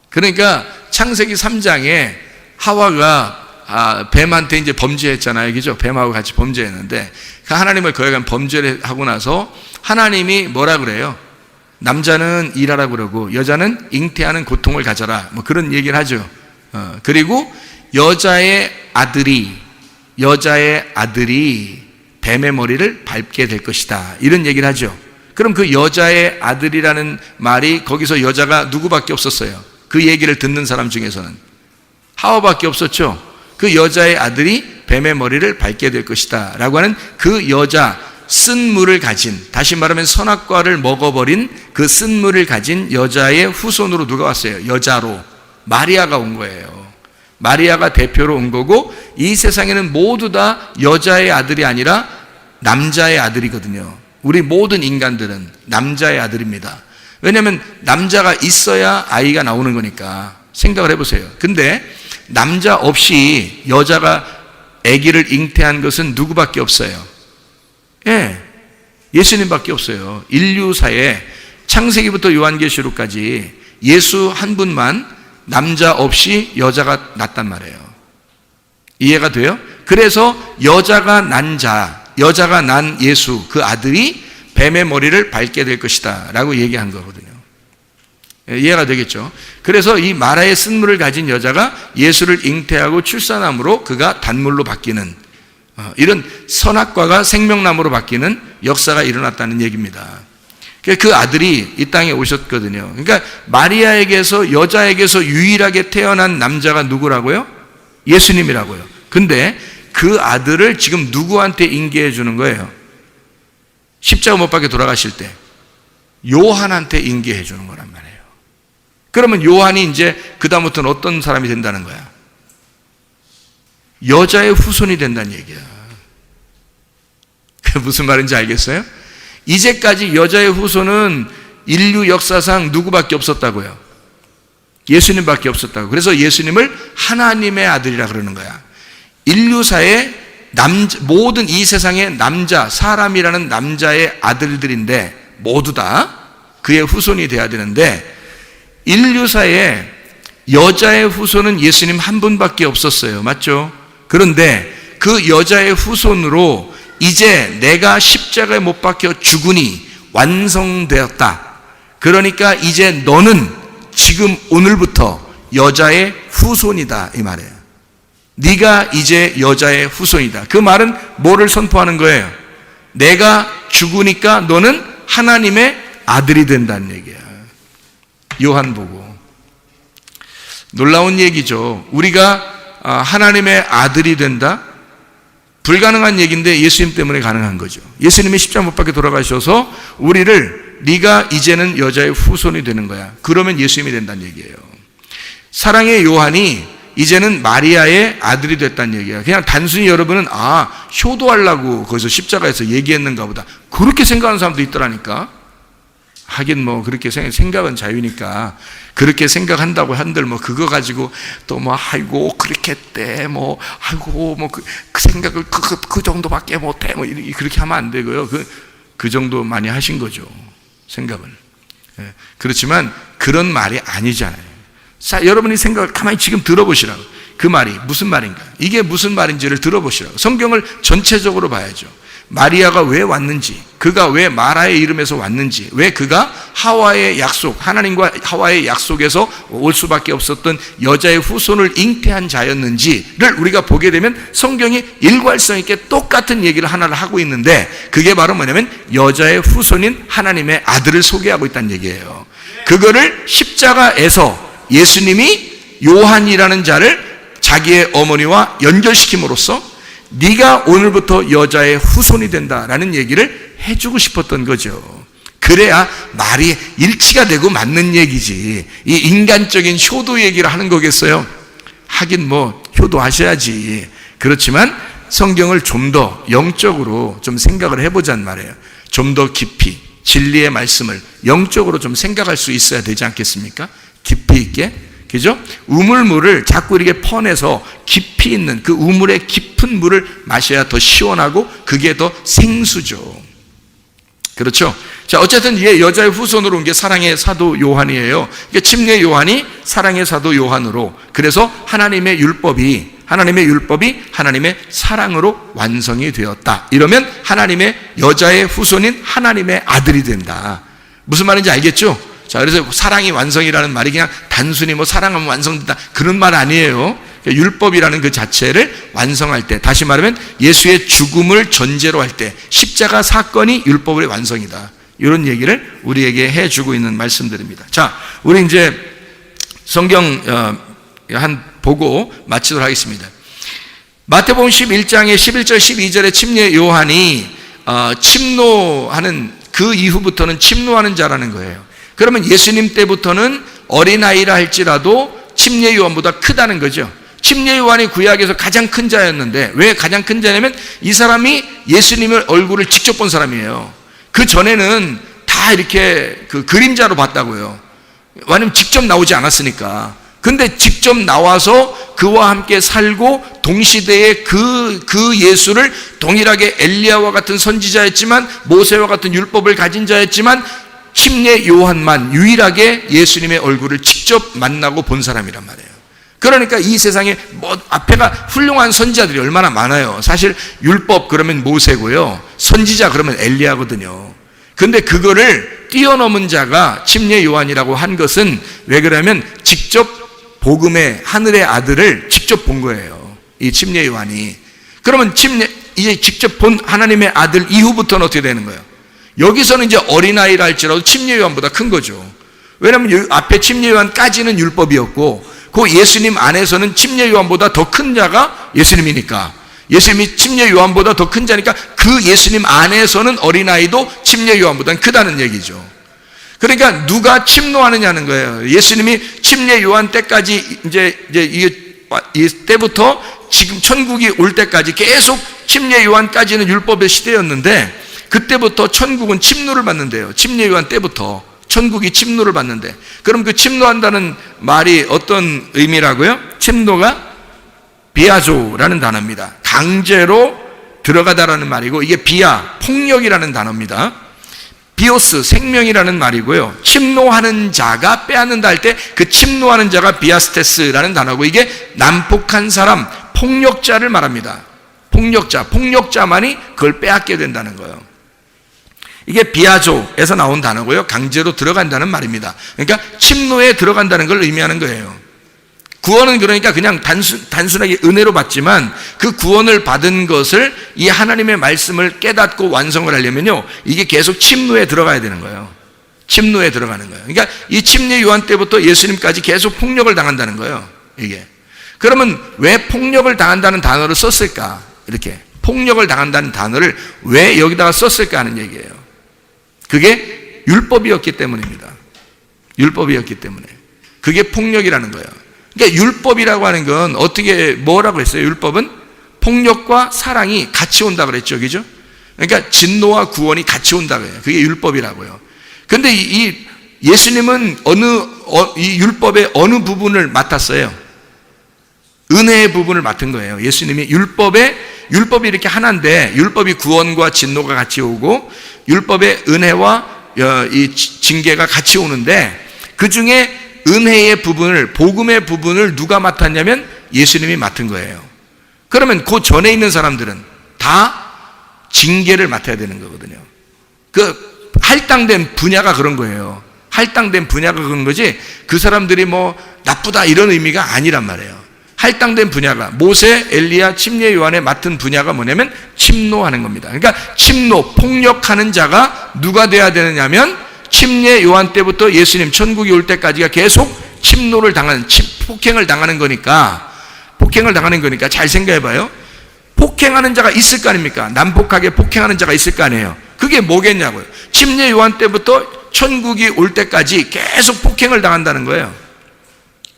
그러니까 창세기 3장에 하와가 뱀한테 이제 범죄했잖아요. 그죠? 뱀하고 같이 범죄했는데, 그 하나님을 거역한 범죄를 하고 나서 하나님이 뭐라 그래요? 남자는 일하라 그러고 여자는 잉태하는 고통을 가져라, 뭐 그런 얘기를 하죠. 그리고 여자의 아들이 뱀의 머리를 밟게 될 것이다, 이런 얘기를 하죠. 그럼 그 여자의 아들이라는 말이, 거기서 여자가 누구밖에 없었어요? 그 얘기를 듣는 사람 중에서는 하와밖에 없었죠. 그 여자의 아들이 뱀의 머리를 밟게 될 것이다 라고 하는 그 여자, 쓴물을 가진, 다시 말하면 선악과를 먹어버린 그 쓴물을 가진 여자의 후손으로 누가 왔어요? 여자로 마리아가 온 거예요. 마리아가 대표로 온 거고, 이 세상에는 모두 다 여자의 아들이 아니라 남자의 아들이거든요. 우리 모든 인간들은 남자의 아들입니다. 왜냐하면 남자가 있어야 아이가 나오는 거니까. 생각을 해보세요. 근데 남자 없이 여자가 아기를 잉태한 것은 누구밖에 없어요? 예수님밖에 없어요. 인류사에 창세기부터 요한계시록까지 예수 한 분만 남자 없이 여자가 낳았단 말이에요. 이해가 돼요? 그래서 여자가 난 예수, 그 아들이 뱀의 머리를 밟게 될 것이다 라고 얘기한 거거든요. 이해가 되겠죠? 그래서 이 마라의 쓴물을 가진 여자가 예수를 잉태하고 출산함으로 그가 단물로 바뀌는, 이런 선악과가 생명나무로 바뀌는 역사가 일어났다는 얘기입니다. 그 아들이 이 땅에 오셨거든요. 그러니까 마리아에게서, 여자에게서 유일하게 태어난 남자가 누구라고요? 예수님이라고요. 근데 그 아들을 지금 누구한테 인계해 주는 거예요? 십자가 못 박혀 돌아가실 때 요한한테 인계해 주는 거란 말이에요. 그러면 요한이 이제 그다음부터는 어떤 사람이 된다는 거야? 여자의 후손이 된다는 얘기야. 그게 무슨 말인지 알겠어요? 이제까지 여자의 후손은 인류 역사상 누구밖에 없었다고요? 예수님밖에 없었다고. 그래서 예수님을 하나님의 아들이라 그러는 거야. 인류사의 모든 이 세상의 사람이라는 남자의 아들들인데 모두 다 그의 후손이 돼야 되는데, 인류사에 여자의 후손은 예수님 한 분밖에 없었어요. 맞죠? 그런데 그 여자의 후손으로 이제 내가 십자가에 못 박혀 죽으니 완성되었다. 그러니까 이제 너는 지금 오늘부터 여자의 후손이다 이 말이에요. 네가 이제 여자의 후손이다. 그 말은 뭐를 선포하는 거예요? 내가 죽으니까 너는 하나님의 아들이 된다는 얘기야. 요한복음. 놀라운 얘기죠. 우리가 하나님의 아들이 된다? 불가능한 얘기인데 예수님 때문에 가능한 거죠. 예수님이 십자가 못 박혀 돌아가셔서 우리를 네가 이제는 여자의 후손이 되는 거야. 그러면 예수님이 된다는 얘기예요. 사랑의 요한이 이제는 마리아의 아들이 됐다는 얘기예요. 그냥 단순히 여러분은 효도하려고 거기서 십자가에서 얘기했는가 보다 그렇게 생각하는 사람도 있더라니까. 하긴 뭐 그렇게 생각은 자유니까 그렇게 생각한다고 한들 뭐 그거 가지고 또 뭐 아이고 그렇게 했대 뭐 아이고 뭐 그 생각을 그 정도밖에 못해 뭐 그렇게 하면 안 되고요. 그 정도 많이 하신 거죠. 생각을. 그렇지만 그런 말이 아니잖아요. 여러분이 생각을 가만히 지금 들어보시라고. 그 말이 무슨 말인가? 이게 무슨 말인지를 들어보시라고. 성경을 전체적으로 봐야죠. 마리아가 왜 왔는지, 그가 왜 마라의 이름에서 왔는지, 왜 그가 하와의 약속, 하나님과 하와의 약속에서 올 수밖에 없었던 여자의 후손을 잉태한 자였는지를 우리가 보게 되면 성경이 일괄성 있게 똑같은 얘기를 하나를 하고 있는데 그게 바로 뭐냐면 여자의 후손인 하나님의 아들을 소개하고 있다는 얘기예요. 그거를 십자가에서 예수님이 요한이라는 자를 자기의 어머니와 연결시킴으로써 네가 오늘부터 여자의 후손이 된다라는 얘기를 해주고 싶었던 거죠. 그래야 말이 일치가 되고 맞는 얘기지. 이 인간적인 효도 얘기를 하는 거겠어요? 하긴 뭐 효도하셔야지. 그렇지만 성경을 좀 더 영적으로 좀 생각을 해보자는 말이에요. 좀 더 깊이 진리의 말씀을 영적으로 좀 생각할 수 있어야 되지 않겠습니까? 깊이 있게. 그죠? 우물물을 자꾸 이렇게 퍼내서 깊이 있는 그 우물의 깊은 물을 마셔야 더 시원하고 그게 더 생수죠. 그렇죠? 자, 어쨌든 이게 여자의 후손으로 온 게 사랑의 사도 요한이에요. 그러니까 침례 요한이 사랑의 사도 요한으로, 그래서 하나님의 율법이 하나님의 사랑으로 완성이 되었다. 이러면 하나님의 여자의 후손인 하나님의 아들이 된다. 무슨 말인지 알겠죠? 자, 그래서 사랑이 완성이라는 말이 그냥 단순히 뭐 사랑하면 완성된다 그런 말 아니에요. 율법이라는 그 자체를 완성할 때, 다시 말하면 예수의 죽음을 전제로 할 때 십자가 사건이 율법의 완성이다. 이런 얘기를 우리에게 해주고 있는 말씀들입니다. 자, 우리 이제 성경 한 보고 마치도록 하겠습니다. 마태복음 11장의 11절 12절에 침례 요한이 침노하는 그 이후부터는 침노하는 자라는 거예요. 그러면 예수님 때부터는 어린아이라 할지라도 침례 요한보다 크다는 거죠. 침례 요한이 구약에서 가장 큰 자였는데, 왜 가장 큰 자냐면 이 사람이 예수님의 얼굴을 직접 본 사람이에요. 그 전에는 다 이렇게 그 그림자로 봤다고요. 왜냐면 직접 나오지 않았으니까. 근데 직접 나와서 그와 함께 살고 동시대에 그 예수를 동일하게 엘리야와 같은 선지자였지만, 모세와 같은 율법을 가진 자였지만, 침례 요한만 유일하게 예수님의 얼굴을 직접 만나고 본 사람이란 말이에요. 그러니까 이 세상에 뭐 앞에가 훌륭한 선지자들이 얼마나 많아요. 사실 율법 그러면 모세고요, 선지자 그러면 엘리야거든요. 근데 그거를 뛰어넘은 자가 침례 요한이라고 한 것은 왜 그러냐면 직접 복음의 하늘의 아들을 직접 본 거예요, 이 침례 요한이. 그러면 이제 직접 본 하나님의 아들 이후부터는 어떻게 되는 거예요? 여기서는 이제 어린아이라 할지라도 침례 요한보다 큰 거죠. 왜냐하면 앞에 침례 요한까지는 율법이었고, 그 예수님 안에서는 침례 요한보다 더 큰 자가 예수님이니까, 예수님이 침례 요한보다 더 큰 자니까 그 예수님 안에서는 어린아이도 침례 요한보다는 크다는 얘기죠. 그러니까 누가 침노하느냐는 거예요. 예수님이 침례 요한 때까지 이제 이 때부터 지금 천국이 올 때까지 계속 침례 요한까지는 율법의 시대였는데, 그때부터 천국은 침노를 받는데요. 침례 요한 때부터 천국이 침노를 받는데, 그럼 그 침노한다는 말이 어떤 의미라고요? 침노가 비아조라는 단어입니다. 강제로 들어가다라는 말이고, 이게 비아, 폭력이라는 단어입니다. 비오스, 생명이라는 말이고요. 침노하는 자가 빼앗는다 할 때 그 침노하는 자가 비아스테스라는 단어고, 이게 난폭한 사람, 폭력자를 말합니다. 폭력자만이 그걸 빼앗게 된다는 거예요. 이게 비아조에서 나온 단어고요. 강제로 들어간다는 말입니다. 그러니까 침노에 들어간다는 걸 의미하는 거예요. 구원은 그러니까 그냥 단순하게 은혜로 받지만 그 구원을 받은 것을 이 하나님의 말씀을 깨닫고 완성을 하려면요, 이게 계속 침노에 들어가야 되는 거예요. 침노에 들어가는 거예요. 그러니까 이 침례 요한 때부터 예수님까지 계속 폭력을 당한다는 거예요. 이게. 그러면 왜 폭력을 당한다는 단어를 썼을까? 이렇게 폭력을 당한다는 단어를 왜 여기다가 썼을까 하는 얘기예요. 그게 율법이었기 때문입니다. 율법이었기 때문에. 그게 폭력이라는 거예요. 그러니까 율법이라고 하는 건 어떻게 뭐라고 했어요? 율법은 폭력과 사랑이 같이 온다 그랬죠. 그죠? 그러니까 진노와 구원이 같이 온다고 해요. 그게 율법이라고요. 근데 이 예수님은 이 율법의 어느 부분을 맡았어요? 은혜의 부분을 맡은 거예요. 예수님이 율법이 이렇게 하나인데, 율법이 구원과 진노가 같이 오고 율법의 은혜와 이 징계가 같이 오는데, 그 중에 은혜의 부분을, 복음의 부분을 누가 맡았냐면 예수님이 맡은 거예요. 그러면 그 전에 있는 사람들은 다 징계를 맡아야 되는 거거든요. 그 할당된 분야가 그런 거예요. 할당된 분야가 그런 거지, 그 사람들이 뭐 나쁘다 이런 의미가 아니란 말이에요. 할당된 분야가, 모세, 엘리야, 침례 요한에 맡은 분야가 뭐냐면 침노하는 겁니다. 그러니까 침노, 폭력하는 자가 누가 돼야 되느냐면 침례 요한 때부터 예수님 천국이 올 때까지가 계속 침노를 당하는, 폭행을 당하는 거니까 잘 생각해 봐요. 폭행하는 자가 있을 거 아닙니까? 난폭하게 폭행하는 자가 있을 거 아니에요. 그게 뭐겠냐고요. 침례 요한 때부터 천국이 올 때까지 계속 폭행을 당한다는 거예요.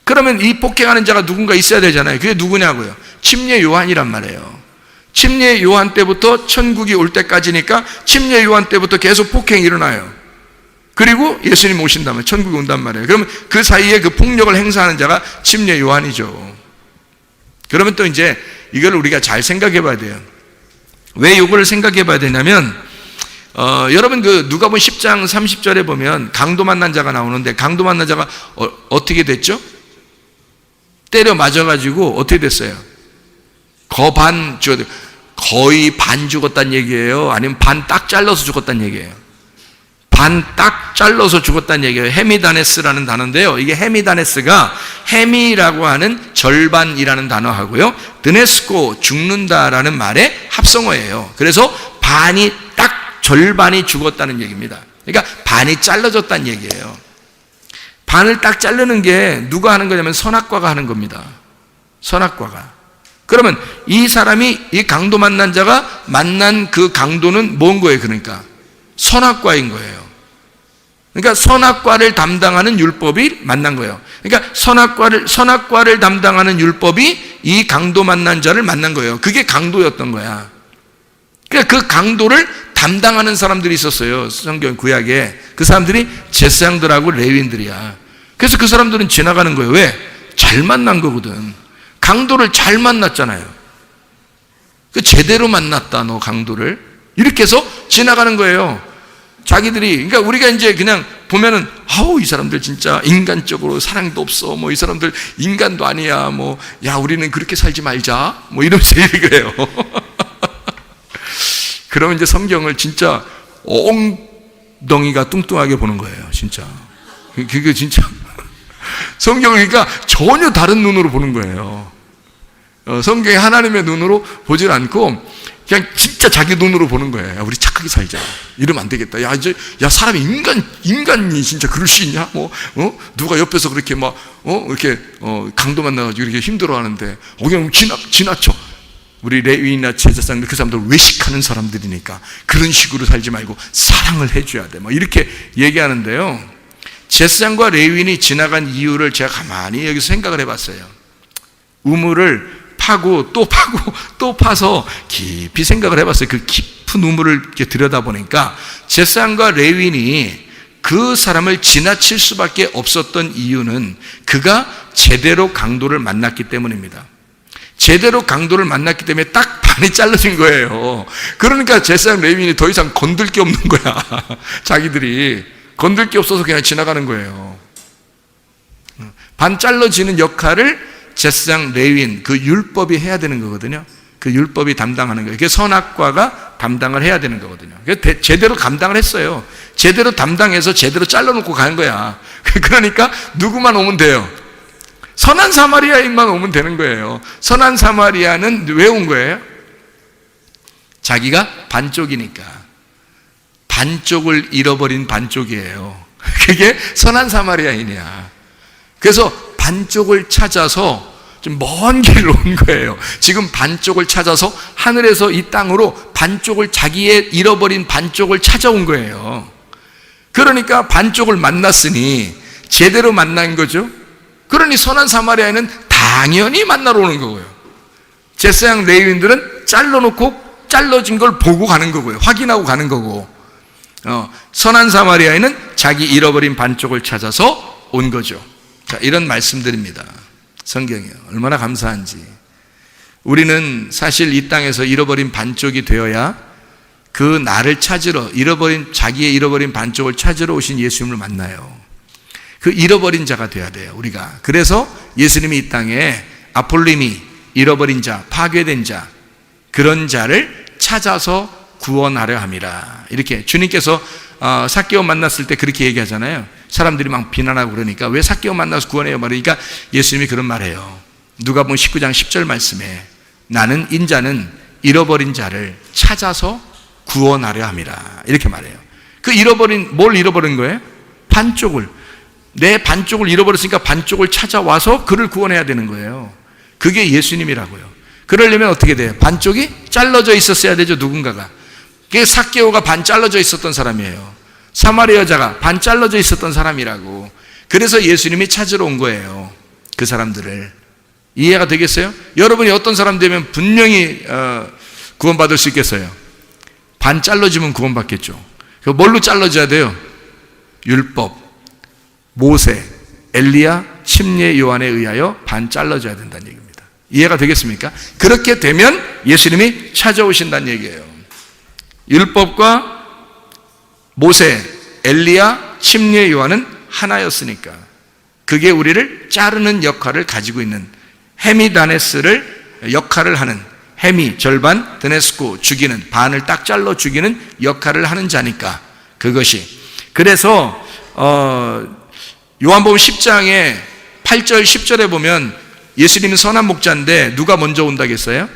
그러면 이 폭행하는 자가 누군가 있어야 되잖아요. 그게 누구냐고요? 침례 요한이란 말이에요. 침례 요한 때부터 천국이 올 때까지니까 침례 요한 때부터 계속 폭행이 일어나요. 그리고 예수님 오신다면 천국이 온단 말이에요. 그러면 그 사이에 그 폭력을 행사하는 자가 침례 요한이죠. 그러면 또 이제 이걸 우리가 잘 생각해 봐야 돼요. 왜 이걸 생각해 봐야 되냐면, 여러분 그 누가복음 10장 30절에 보면 강도 만난 자가 나오는데, 강도 만난 자가 어떻게 됐죠? 때려 맞아가지고 어떻게 됐어요? 거의 반 죽었다는 얘기예요? 아니면 반 딱 잘라서 죽었다는 얘기예요? 반 딱 잘라서 죽었다는 얘기예요. 헤미다네스라는 단어인데요, 이게 헤미다네스가 헤미라고 하는 절반이라는 단어하고요, 드네스코 죽는다라는 말의 합성어예요. 그래서 반이 딱 절반이 죽었다는 얘기입니다. 그러니까 반이 잘라졌다는 얘기예요. 반을 딱 자르는 게 누가 하는 거냐면 선악과가 하는 겁니다. 선악과가. 그러면 이 사람이, 이 강도 만난 자가 만난 그 강도는 뭔 거예요? 그러니까 선악과인 거예요. 그러니까 선악과를 담당하는 율법이 만난 거예요. 그러니까 선악과를 담당하는 율법이 이 강도 만난 자를 만난 거예요. 그게 강도였던 거야. 그러니까 그 강도를 담당하는 사람들이 있었어요. 성경 구약에. 그 사람들이 제사장들하고 레위인들이야. 그래서 그 사람들은 지나가는 거예요. 왜? 잘 만난 거거든. 강도를 잘 만났잖아요. 제대로 만났다, 너 강도를. 이렇게 해서 지나가는 거예요. 자기들이. 그러니까 우리가 이제 그냥 보면은, 아우, 이 사람들 진짜 인간적으로 사랑도 없어. 뭐 이 사람들 인간도 아니야. 뭐, 야, 우리는 그렇게 살지 말자. 뭐 이러면서 얘기해요. 그러면 이제 성경을 진짜 엉덩이가 뚱뚱하게 보는 거예요. 진짜. 그게 진짜. 성경을 그러니까 전혀 다른 눈으로 보는 거예요. 성경이 하나님의 눈으로 보질 않고 그냥 진짜 자기 눈으로 보는 거예요. 야, 우리 착하게 살자. 이러면 안 되겠다. 야, 이제, 야, 사람이 인간이 진짜 그럴 수 있냐? 뭐, 누가 옆에서 그렇게 막, 이렇게, 강도 만나가지고 이렇게 힘들어 하는데, 그냥 지나쳐. 우리 레위나 제사장들, 그 사람들 외식하는 사람들이니까 그런 식으로 살지 말고 사랑을 해줘야 돼. 뭐 이렇게 얘기하는데요. 제사장과 레위인이 지나간 이유를 제가 가만히 여기서 생각을 해봤어요. 우물을 파고 또 파고 또 파서 깊이 생각을 해봤어요. 그 깊은 우물을 이렇게 들여다보니까 제사장과 레위인이 그 사람을 지나칠 수밖에 없었던 이유는 그가 제대로 강도를 만났기 때문입니다. 제대로 강도를 만났기 때문에 딱 반이 잘라진 거예요. 그러니까 제사장 레위인이 더 이상 건들 게 없는 거야. 자기들이 건들 게 없어서 그냥 지나가는 거예요. 반 잘라지는 역할을 제사장 레위인, 그 율법이 해야 되는 거거든요. 그 율법이 담당하는 거예요. 그게 선악과가 담당을 해야 되는 거거든요. 제대로 감당을 했어요. 제대로 담당해서 제대로 잘라놓고 가는 거야. 그러니까 누구만 오면 돼요? 선한 사마리아인만 오면 되는 거예요. 선한 사마리아는 왜 온 거예요? 자기가 반쪽이니까. 반쪽을 잃어버린 반쪽이에요. 그게 선한 사마리아인이야. 그래서 반쪽을 찾아서 좀 먼 길을 온 거예요. 지금 반쪽을 찾아서 하늘에서 이 땅으로 반쪽을, 자기의 잃어버린 반쪽을 찾아온 거예요. 그러니까 반쪽을 만났으니 제대로 만난 거죠. 그러니 선한 사마리아인은 당연히 만나러 오는 거고요. 제사장 레위인들은 잘라진 걸 보고 가는 거고요. 확인하고 가는 거고, 선한 사마리아인은 자기 잃어버린 반쪽을 찾아서 온 거죠. 자, 이런 말씀드립니다. 성경이요. 얼마나 감사한지. 우리는 사실 이 땅에서 잃어버린 반쪽이 되어야 그 나를 찾으러, 자기의 잃어버린 반쪽을 찾으러 오신 예수님을 만나요. 그 잃어버린 자가 되어야 돼요, 우리가. 그래서 예수님이 이 땅에 아폴림이 잃어버린 자, 파괴된 자, 그런 자를 찾아서 구원하려 함이라. 이렇게 주님께서 삭개오 만났을 때 그렇게 얘기하잖아요. 사람들이 막 비난하고 그러니까 왜 삭개오 만나서 구원해요? 말하니까 예수님이 그런 말해요. 누가복음 19장 10절 말씀에 나는 인자는 잃어버린 자를 찾아서 구원하려 함이라. 이렇게 말해요. 뭘 잃어버린 거예요? 반쪽을. 내 반쪽을 잃어버렸으니까 반쪽을 찾아와서 그를 구원해야 되는 거예요. 그게 예수님이라고요. 그러려면 어떻게 돼요? 반쪽이 잘라져 있었어야 되죠, 누군가가. 그게 삭개오가 반 잘라져 있었던 사람이에요. 사마리아 여자가 반 잘라져 있었던 사람이라고. 그래서 예수님이 찾으러 온 거예요, 그 사람들을. 이해가 되겠어요? 여러분이 어떤 사람 되면 분명히 구원받을 수 있겠어요? 반 잘라지면 구원받겠죠. 뭘로 잘라져야 돼요? 율법, 모세, 엘리야, 침례 요한에 의하여 반 잘라져야 된다는 얘기입니다. 이해가 되겠습니까? 그렇게 되면 예수님이 찾아오신다는 얘기예요. 율법과 모세, 엘리야, 침례 요한은 하나였으니까 그게 우리를 자르는 역할을 가지고 있는, 헤미다네스를 역할을 하는, 헤미 절반, 드네스코 죽이는, 반을 딱 잘라 죽이는 역할을 하는 자니까 그것이. 그래서 요한복음 10장에 8절 10절에 보면 예수님은 선한 목자인데 누가 먼저 온다겠어요?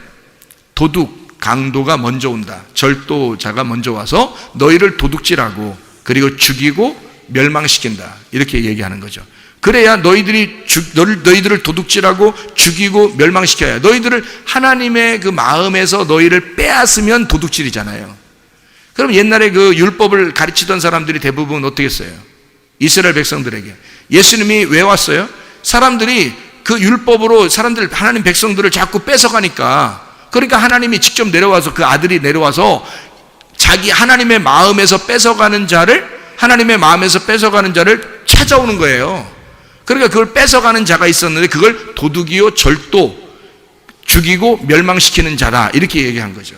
도둑, 강도가 먼저 온다. 절도자가 먼저 와서 너희를 도둑질하고 그리고 죽이고 멸망시킨다. 이렇게 얘기하는 거죠. 그래야 너희들을 도둑질하고 죽이고 멸망시켜야, 너희들을 하나님의 그 마음에서 너희를 빼앗으면 도둑질이잖아요. 그럼 옛날에 그 율법을 가르치던 사람들이 대부분 어떻게 했어요? 이스라엘 백성들에게. 예수님이 왜 왔어요? 사람들이 그 율법으로 하나님 백성들을 자꾸 뺏어가니까, 그러니까 하나님이 직접 내려와서, 그 아들이 내려와서 자기 하나님의 마음에서 뺏어가는 자를, 하나님의 마음에서 뺏어가는 자를 찾아오는 거예요. 그러니까 그걸 뺏어가는 자가 있었는데 그걸 도둑이요, 절도, 죽이고 멸망시키는 자다, 이렇게 얘기한 거죠.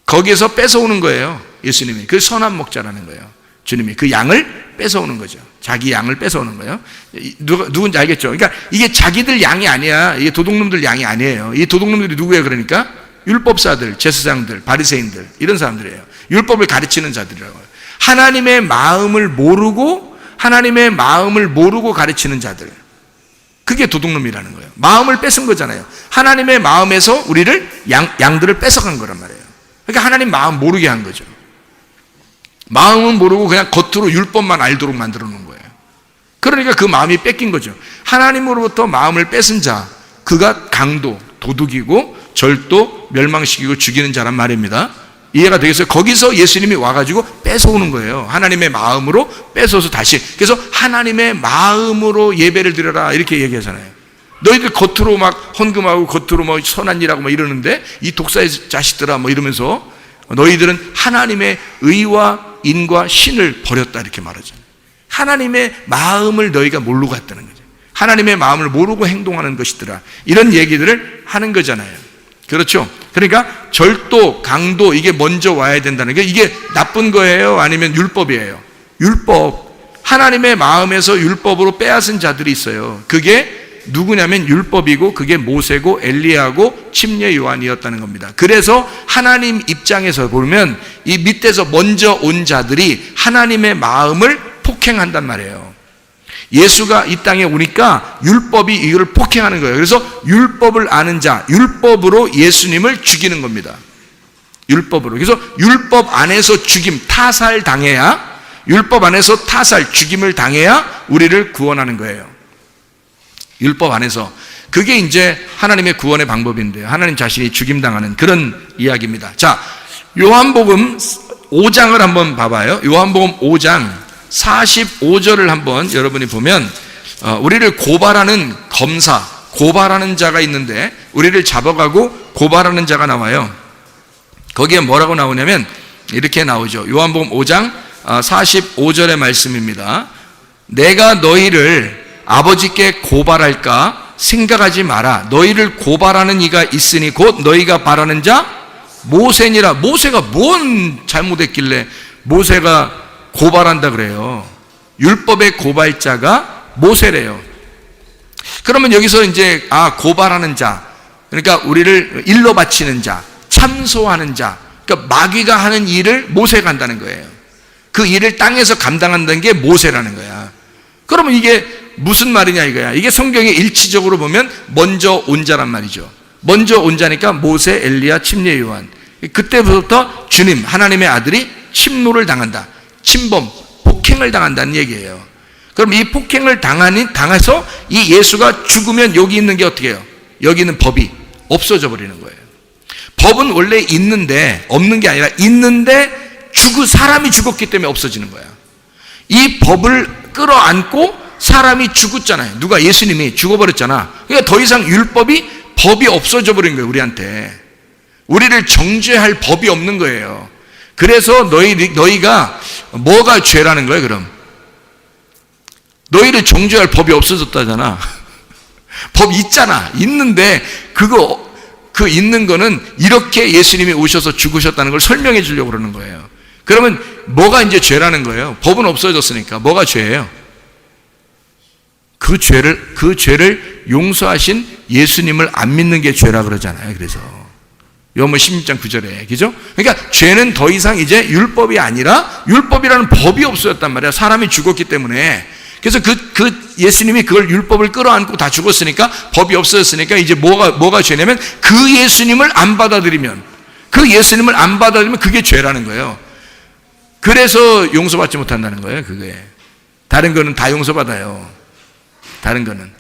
거기에서 뺏어오는 거예요, 예수님이. 그 선한 목자라는 거예요. 주님이 그 양을 뺏어오는 거죠. 자기 양을 뺏어오는 거예요. 누군지 알겠죠? 그러니까 이게 자기들 양이 아니야. 이게 도둑놈들 양이 아니에요. 이 도둑놈들이 누구예요? 그러니까 율법사들, 제사장들, 바리새인들, 이런 사람들이에요. 율법을 가르치는 자들이라고요. 하나님의 마음을 모르고 가르치는 자들, 그게 도둑놈이라는 거예요. 마음을 뺏은 거잖아요. 하나님의 마음에서 우리를 양들을 뺏어간 거란 말이에요. 그러니까 하나님 마음 모르게 한 거죠. 마음은 모르고 그냥 겉으로 율법만 알도록 만들어 놓은 거예요. 그러니까 그 마음이 뺏긴 거죠. 하나님으로부터 마음을 뺏은 자, 그가 강도, 도둑이고 절도, 멸망시키고 죽이는 자란 말입니다. 이해가 되겠어요? 거기서 예수님이 와가지고 뺏어오는 거예요. 하나님의 마음으로 뺏어서 다시. 그래서 하나님의 마음으로 예배를 드려라, 이렇게 얘기하잖아요. 너희들 겉으로 막 헌금하고 겉으로 뭐 선한 일하고 뭐 이러는데 이 독사의 자식들아 뭐 이러면서 너희들은 하나님의 의와 인과 신을 버렸다, 이렇게 말하잖아요. 하나님의 마음을 너희가 모르고 갔다는 거죠. 하나님의 마음을 모르고 행동하는 것이더라, 이런 얘기들을 하는 거잖아요. 그렇죠? 그러니까 절도, 강도, 이게 먼저 와야 된다는 게, 이게 나쁜 거예요? 아니면 율법이에요? 율법. 하나님의 마음에서 율법으로 빼앗은 자들이 있어요. 그게 누구냐면 율법이고, 그게 모세고 엘리야고 침례 요한이었다는 겁니다. 그래서 하나님 입장에서 보면 이 밑에서 먼저 온 자들이 하나님의 마음을 폭행한단 말이에요. 예수가 이 땅에 오니까 율법이 이걸 폭행하는 거예요. 그래서 율법을 아는 자, 율법으로 예수님을 죽이는 겁니다. 율법으로. 그래서 율법 안에서 죽임, 타살 당해야, 율법 안에서 타살, 죽임을 당해야 우리를 구원하는 거예요. 율법 안에서. 그게 이제 하나님의 구원의 방법인데요. 하나님 자신이 죽임당하는 그런 이야기입니다. 자, 요한복음 5장을 한번 봐봐요. 요한복음 5장 45절을 한번 여러분이 보면 우리를 고발하는 검사, 고발하는 자가 있는데 우리를 잡아가고 고발하는 자가 나와요. 거기에 뭐라고 나오냐면 이렇게 나오죠. 요한복음 5장 45절의 말씀입니다. 내가 너희를 아버지께 고발할까 생각하지 마라. 너희를 고발하는 이가 있으니 곧 너희가 바라는 자 모세니라. 모세가 뭔 잘못했길래 모세가 고발한다 그래요. 율법의 고발자가 모세래요. 그러면 여기서 이제 고발하는 자, 그러니까 우리를 일로 바치는 자, 참소하는 자, 그러니까 마귀가 하는 일을 모세가 한다는 거예요. 그 일을 땅에서 감당한다는 게 모세라는 거야. 그러면 이게 무슨 말이냐 이거야. 이게 성경에 일치적으로 보면 먼저 온 자란 말이죠. 먼저 온 자니까 모세, 엘리야, 침례 요한. 그때부터 주님, 하나님의 아들이 침노를 당한다. 침범, 폭행을 당한다는 얘기예요. 그럼 이 폭행을 당해서 이 예수가 죽으면 여기 있는 게 어떻게 해요? 여기 있는 법이 없어져 버리는 거예요. 법은 원래 있는데, 없는 게 아니라 있는데 사람이 죽었기 때문에 없어지는 거야. 이 법을 끌어안고 사람이 죽었잖아요. 누가? 예수님이 죽어버렸잖아. 그러니까 더 이상 법이 없어져 버린 거예요. 우리한테. 우리를 정죄할 법이 없는 거예요. 그래서 너희가 뭐가 죄라는 거예요? 그럼 너희를 정죄할 법이 없어졌다잖아. 법 있잖아. 있는데 그 있는 거는 이렇게 예수님이 오셔서 죽으셨다는 걸 설명해 주려고 그러는 거예요. 그러면 뭐가 이제 죄라는 거예요? 법은 없어졌으니까 뭐가 죄예요? 그 죄를 용서하신 예수님을 안 믿는 게 죄라 그러잖아요. 그래서 요한복음 16장 9절에, 그죠? 그러니까 죄는 더 이상 이제 율법이 아니라 율법이라는 법이 없어졌단 말이야. 사람이 죽었기 때문에. 그래서 예수님이 그걸 율법을 끌어안고 다 죽었으니까, 법이 없어졌으니까 이제 뭐가 죄냐면 그 예수님을 안 받아들이면 그게 죄라는 거예요. 그래서 용서받지 못한다는 거예요. 그게. 다른 거는 다 용서받아요. 다른 거는.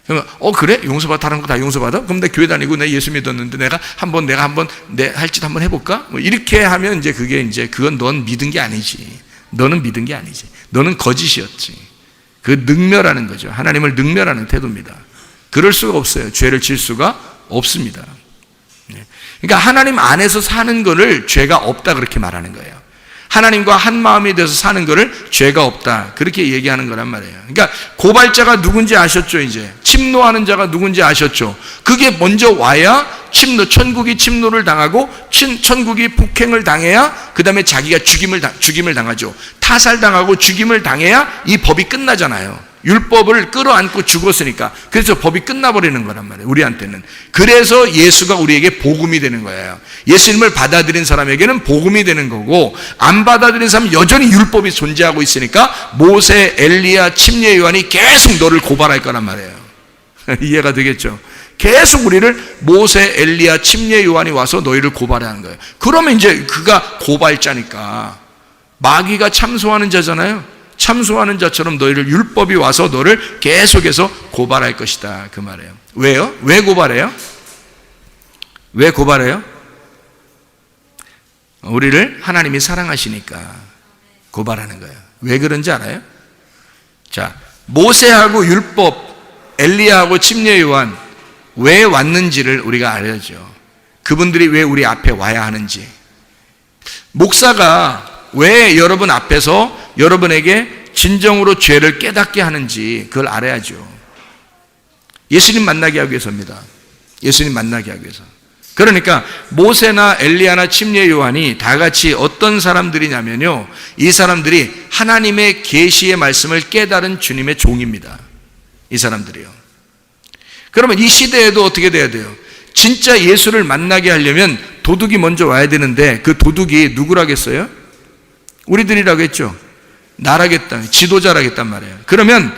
그래? 다른 거 다 용서받아? 그럼 내 교회 다니고 내 예수 믿었는데 내가 한번 할 짓 한번 해볼까? 이렇게 하면 그건 넌 믿은 게 아니지. 너는 믿은 게 아니지. 너는 거짓이었지. 그 능멸하는 거죠. 하나님을 능멸하는 태도입니다. 그럴 수가 없어요. 죄를 질 수가 없습니다. 그러니까 하나님 안에서 사는 거를 죄가 없다 그렇게 말하는 거예요. 하나님과 한 마음이 돼서 사는 거를 죄가 없다 그렇게 얘기하는 거란 말이에요. 그러니까 고발자가 누군지 아셨죠? 이제 침노하는 자가 누군지 아셨죠? 그게 먼저 와야 천국이 침노를 당하고 천국이 폭행을 당해야 그 다음에 자기가 죽임을 당하죠. 타살당하고 죽임을 당해야 이 법이 끝나잖아요. 율법을 끌어안고 죽었으니까. 그래서 법이 끝나버리는 거란 말이에요. 우리한테는. 그래서 예수가 우리에게 복음이 되는 거예요. 예수님을 받아들인 사람에게는 복음이 되는 거고, 안 받아들인 사람은 여전히 율법이 존재하고 있으니까 모세, 엘리야, 침례 요한이 계속 너를 고발할 거란 말이에요. 이해가 되겠죠? 계속 우리를 모세, 엘리야, 침례 요한이 와서 너희를 고발하는 거예요. 그러면 이제 그가 고발자니까 마귀가 참소하는 자잖아요. 참소하는 자처럼 너희를 율법이 와서 너를 계속해서 고발할 것이다 그 말이에요. 왜요? 왜 고발해요? 왜 고발해요? 우리를 하나님이 사랑하시니까 고발하는 거예요. 왜 그런지 알아요? 자, 모세하고 율법, 엘리야하고 침례 요한 왜 왔는지를 우리가 알아야죠. 그분들이 왜 우리 앞에 와야 하는지. 목사가 왜 여러분 앞에서 여러분에게 진정으로 죄를 깨닫게 하는지 그걸 알아야죠. 예수님 만나게 하기 위해서입니다. 예수님 만나게 하기 위해서. 그러니까 모세나 엘리야나 침례 요한이 다 같이 어떤 사람들이냐면요, 이 사람들이 하나님의 계시의 말씀을 깨달은 주님의 종입니다. 이 사람들이요. 그러면 이 시대에도 어떻게 돼야 돼요? 진짜 예수를 만나게 하려면 도둑이 먼저 와야 되는데 그 도둑이 누구라겠어요? 우리들이라고 했죠. 나라겠다. 지도자라겠단 말이에요. 그러면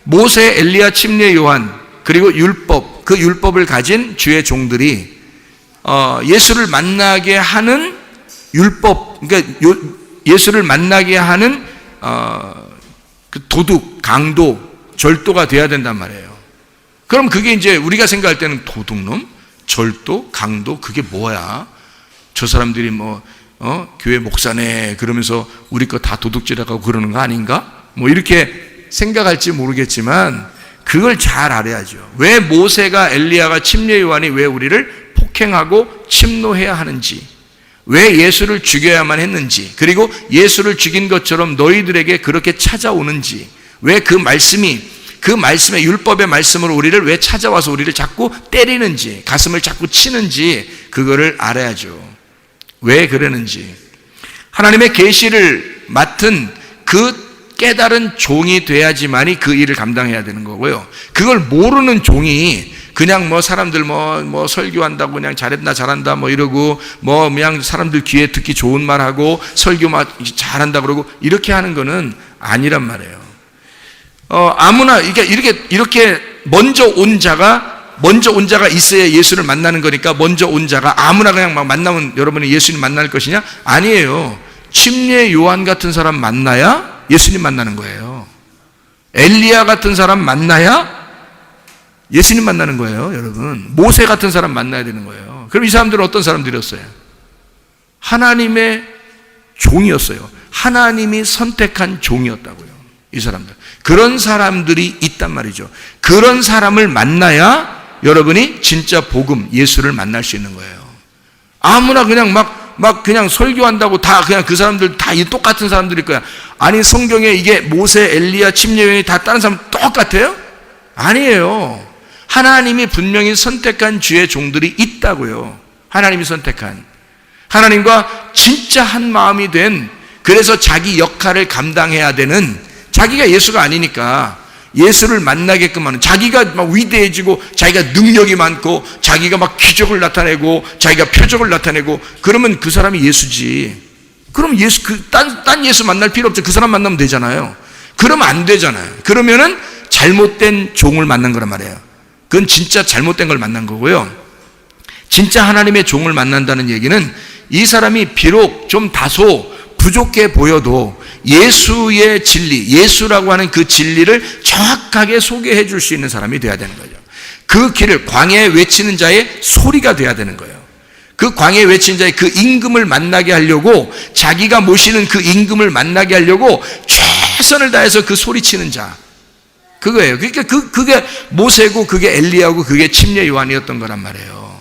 모세, 엘리야, 침례 요한, 그리고 율법, 그 율법을 가진 주의 종들이 예수를 만나게 하는 율법, 그러니까 예수를 만나게 하는 그 도둑, 강도, 절도가 돼야 된단 말이에요. 그럼 그게 이제 우리가 생각할 때는 도둑놈, 절도, 강도, 그게 뭐야? 저 사람들이 교회 목사네 그러면서 우리 거 다 도둑질하고 그러는 거 아닌가? 이렇게 생각할지 모르겠지만 그걸 잘 알아야죠. 왜 모세가, 엘리야가, 침례 요한이 왜 우리를 폭행하고 침노해야 하는지, 왜 예수를 죽여야만 했는지, 그리고 예수를 죽인 것처럼 너희들에게 그렇게 찾아오는지, 왜 그 말씀의 율법의 말씀으로 우리를 왜 찾아와서 우리를 자꾸 때리는지, 가슴을 자꾸 치는지, 그거를 알아야죠. 왜 그러는지. 하나님의 계시를 맡은 그 깨달은 종이 돼야지만이 그 일을 감당해야 되는 거고요. 그걸 모르는 종이 그냥 사람들 설교한다고 그냥 잘한다 이러고 그냥 사람들 귀에 듣기 좋은 말 하고 설교 잘한다 그러고 이렇게 하는 거는 아니란 말이에요. 아무나 이렇게 먼저 온 자가 있어야 예수를 만나는 거니까 먼저 온 자가 아무나 그냥 만나면 여러분이 예수님 만날 것이냐? 아니에요. 침례 요한 같은 사람 만나야 예수님 만나는 거예요. 엘리야 같은 사람 만나야 예수님 만나는 거예요, 여러분. 모세 같은 사람 만나야 되는 거예요. 그럼 이 사람들은 어떤 사람들이었어요? 하나님의 종이었어요. 하나님이 선택한 종이었다고요, 이 사람들. 그런 사람들이 있단 말이죠. 그런 사람을 만나야 여러분이 진짜 복음, 예수를 만날 수 있는 거예요. 아무나 그냥 그냥 설교한다고 다 그냥 그 사람들 다 똑같은 사람들일 거야. 아니, 성경에 이게 모세, 엘리야, 침례 요한이 다 다른 사람 똑같아요? 아니에요. 하나님이 분명히 선택한 주의 종들이 있다고요. 하나님이 선택한, 하나님과 진짜 한 마음이 된, 그래서 자기 역할을 감당해야 되는, 자기가 예수가 아니니까 예수를 만나게끔 하는, 자기가 위대해지고 자기가 능력이 많고 자기가 기적을 나타내고 자기가 표적을 나타내고 그러면 그 사람이 예수지. 그럼 예수, 딴 예수 만날 필요 없죠. 그 사람 만나면 되잖아요. 그러면 안 되잖아요. 그러면은 잘못된 종을 만난 거란 말이에요. 그건 진짜 잘못된 걸 만난 거고요. 진짜 하나님의 종을 만난다는 얘기는 이 사람이 비록 좀 다소 부족해 보여도 예수의 진리, 예수라고 하는 그 진리를 정확하게 소개해 줄 수 있는 사람이 돼야 되는 거죠. 그 길을, 광야에 외치는 자의 소리가 돼야 되는 거예요. 그 광야에 외치는 자의 그 임금을 만나게 하려고, 자기가 모시는 그 임금을 만나게 하려고 최선을 다해서 그 소리치는 자, 그거예요. 그러니까 그게 모세고 그게 엘리야고 그게 침례 요한이었던 거란 말이에요.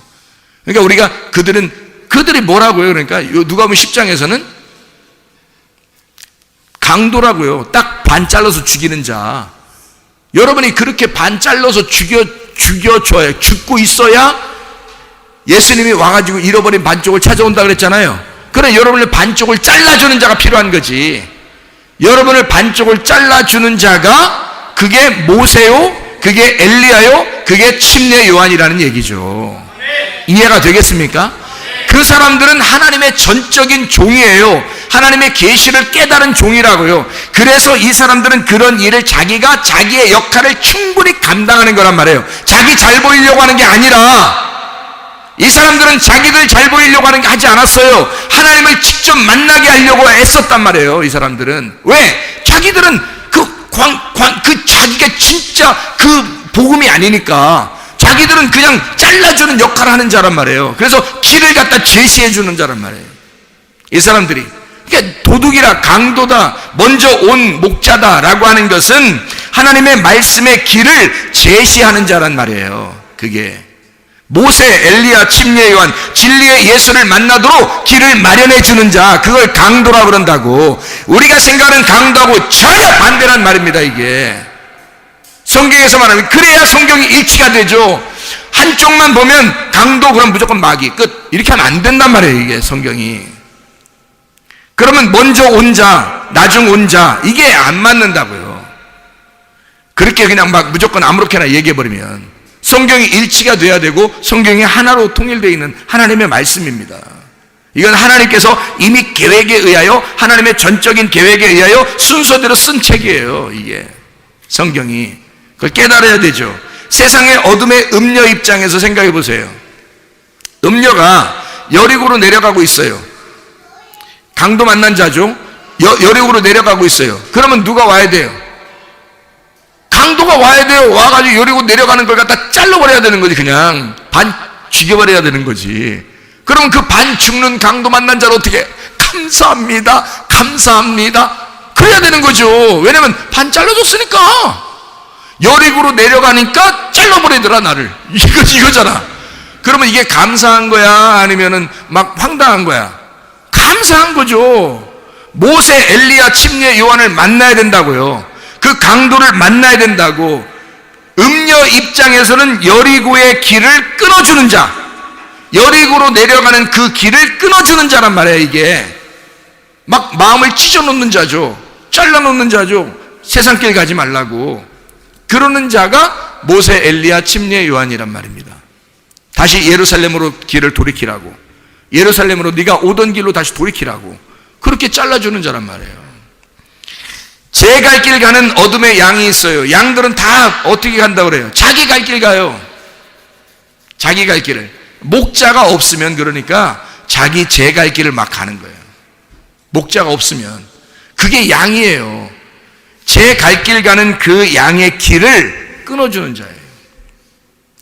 그러니까 우리가 그들이 뭐라고요? 그러니까 누가복음 10장에서는 강도라고요. 딱 반 잘라서 죽이는 자. 여러분이 그렇게 반 잘라서 죽여줘야, 죽고 있어야 예수님이 와가지고 잃어버린 반쪽을 찾아온다 그랬잖아요. 그래, 여러분의 반쪽을 잘라주는 자가 필요한 거지. 여러분을 반쪽을 잘라주는 자가 그게 모세요, 그게 엘리야요, 그게 침례 요한이라는 얘기죠. 이해가 되겠습니까? 그 사람들은 하나님의 전적인 종이에요. 하나님의 계시를 깨달은 종이라고요. 그래서 이 사람들은 그런 일을 자기가 자기의 역할을 충분히 감당하는 거란 말이에요. 자기 잘 보이려고 하는 게 아니라, 이 사람들은 자기들 잘 보이려고 하는 게 하지 않았어요. 하나님을 직접 만나게 하려고 애썼단 말이에요. 이 사람들은. 왜? 자기들은 자기가 진짜 그 복음이 아니니까 자기들은 그냥 잘라주는 역할을 하는 자란 말이에요. 그래서 길을 갖다 제시해 주는 자란 말이에요, 이 사람들이. 그러니까 도둑이라, 강도다, 먼저 온 목자다라고 하는 것은 하나님의 말씀의 길을 제시하는 자란 말이에요. 그게 모세, 엘리야, 침례 요한, 진리의 예수를 만나도록 길을 마련해 주는 자, 그걸 강도라고 그런다고. 우리가 생각하는 강도하고 전혀 반대란 말입니다. 이게 성경에서 말하면, 그래야 성경이 일치가 되죠. 한쪽만 보면 강도, 그럼 무조건 마귀, 끝, 이렇게 하면 안 된단 말이에요, 이게 성경이. 그러면 먼저 온 자, 나중 온 자, 이게 안 맞는다고요. 그렇게 그냥 무조건 아무렇게나 얘기해버리면 성경이 일치가 돼야 되고 성경이 하나로 통일되어 있는 하나님의 말씀입니다. 이건 하나님께서 이미 계획에 의하여, 하나님의 전적인 계획에 의하여 순서대로 쓴 책이에요, 이게 성경이. 그걸 깨달아야 되죠. 세상의 어둠의 음녀 입장에서 생각해 보세요. 음녀가 여리고로 내려가고 있어요. 강도 만난 자죠. 여리고로 내려가고 있어요. 그러면 누가 와야 돼요? 강도가 와야 돼요. 와가지고 여리고 내려가는 걸 갖다 잘라버려야 되는 거지. 그냥 반 죽여버려야 되는 거지. 그러면 그 반 죽는 강도 만난 자를 어떻게 감사합니다, 감사합니다 그래야 되는 거죠. 왜냐면 반 잘라줬으니까. 여리고로 내려가니까 잘라버리더라 나를. 이거잖아. 그러면 이게 감사한 거야, 아니면은 막 황당한 거야? 감사한 거죠. 모세, 엘리야, 침례, 요한을 만나야 된다고요. 그 강도를 만나야 된다고. 음녀 입장에서는 여리고의 길을 끊어주는 자, 여리고로 내려가는 그 길을 끊어주는 자란 말이에요. 이게 막 마음을 찢어놓는 자죠. 잘라놓는 자죠. 세상길 가지 말라고. 그러는 자가 모세, 엘리야, 침례, 요한이란 말입니다. 다시 예루살렘으로 길을 돌이키라고, 예루살렘으로 네가 오던 길로 다시 돌이키라고 그렇게 잘라주는 자란 말이에요. 제 갈 길 가는 어둠의 양이 있어요. 양들은 다 어떻게 간다고 그래요? 자기 갈 길 가요. 자기 갈 길을. 목자가 없으면, 그러니까 자기 제 갈 길을 막 가는 거예요. 목자가 없으면. 그게 양이에요. 제 갈 길 가는 그 양의 길을 끊어주는 자예요.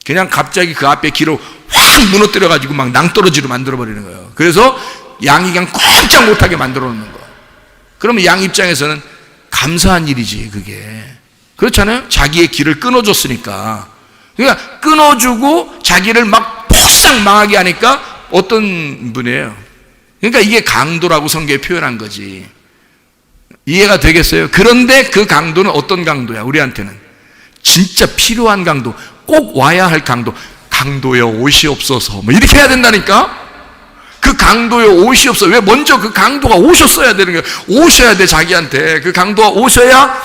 그냥 갑자기 그 앞에 길을 확 무너뜨려가지고 막 낭떠러지로 만들어버리는 거예요. 그래서 양이 그냥 꼼짝 못하게 만들어 놓는 거예요. 그러면 양 입장에서는 감사한 일이지, 그게. 그렇잖아요? 자기의 길을 끊어줬으니까. 그러니까 끊어주고 자기를 막 폭삭 망하게 하니까 어떤 분이에요? 그러니까 이게 강도라고 성경에 표현한 거지. 이해가 되겠어요? 그런데 그 강도는 어떤 강도야? 우리한테는 진짜 필요한 강도, 꼭 와야 할 강도. 강도여 오시옵소서, 뭐 이렇게 해야 된다니까. 그 강도여 오시옵소서. 왜? 먼저 그 강도가 오셨어야 되는 거예요. 오셔야 돼. 자기한테 그 강도가 오셔야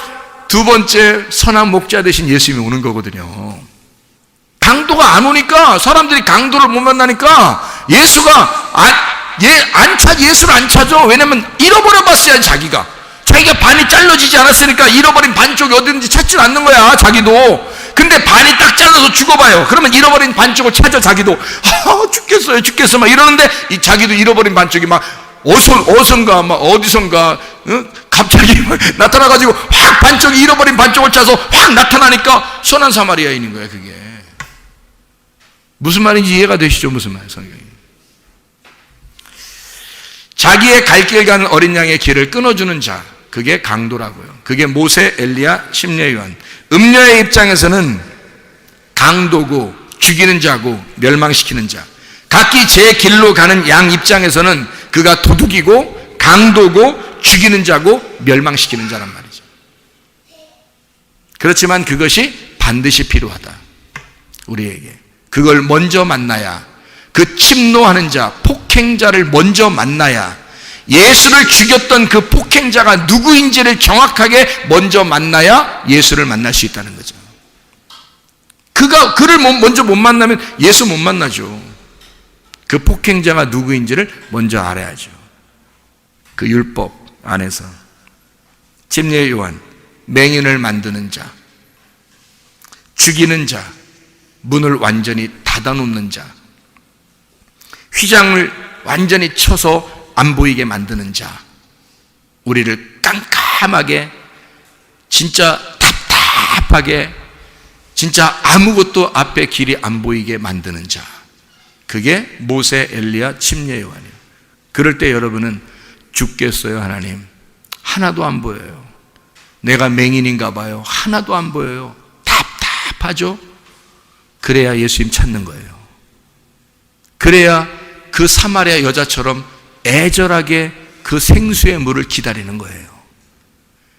두 번째 선한 목자 되신 예수님이 오는 거거든요. 강도가 안 오니까, 사람들이 강도를 못 만나니까 예수가 예수를 안 찾아. 왜냐면 잃어버려 봤어요. 자기가 반이 잘라지지 않았으니까 잃어버린 반쪽이 어딘지 찾지 않는 거야, 자기도. 근데 반이 딱 잘라서 죽어봐요. 그러면 잃어버린 반쪽을 찾아, 자기도. 죽겠어 막 이러는데 자기도 잃어버린 반쪽이 막 어선가 막 어디선가 갑자기 나타나가지고 확 반쪽이 잃어버린 반쪽을 찾아서 확 나타나니까 선한 사마리아인인 거야. 그게 무슨 말인지 이해가 되시죠? 무슨 말, 성경이. 자기의 갈 길 가는 어린 양의 길을 끊어주는 자, 그게 강도라고요. 그게 모세, 엘리야, 침례, 요한. 음녀의 입장에서는 강도고 죽이는 자고 멸망시키는 자. 각기 제 길로 가는 양 입장에서는 그가 도둑이고 강도고 죽이는 자고 멸망시키는 자란 말이죠. 그렇지만 그것이 반드시 필요하다, 우리에게. 그걸 먼저 만나야, 그 침노하는 자, 폭행자를 먼저 만나야, 예수를 죽였던 그 폭행자가 누구인지를 정확하게 먼저 만나야 예수를 만날 수 있다는 거죠. 그를 먼저 못 만나면 예수 못 만나죠. 그 폭행자가 누구인지를 먼저 알아야죠. 그 율법 안에서. 침례 요한, 맹인을 만드는 자, 죽이는 자, 문을 완전히 닫아놓는 자, 휘장을 완전히 쳐서 안 보이게 만드는 자, 우리를 깜깜하게, 진짜 답답하게, 진짜 아무것도 앞에 길이 안 보이게 만드는 자, 그게 모세, 엘리야, 침례, 요한이에요. 그럴 때 여러분은 죽겠어요, 하나님? 하나도 안 보여요. 내가 맹인인가 봐요. 하나도 안 보여요. 답답하죠? 그래야 예수님 찾는 거예요. 그래야 그 사마리아 여자처럼 애절하게 그 생수의 물을 기다리는 거예요.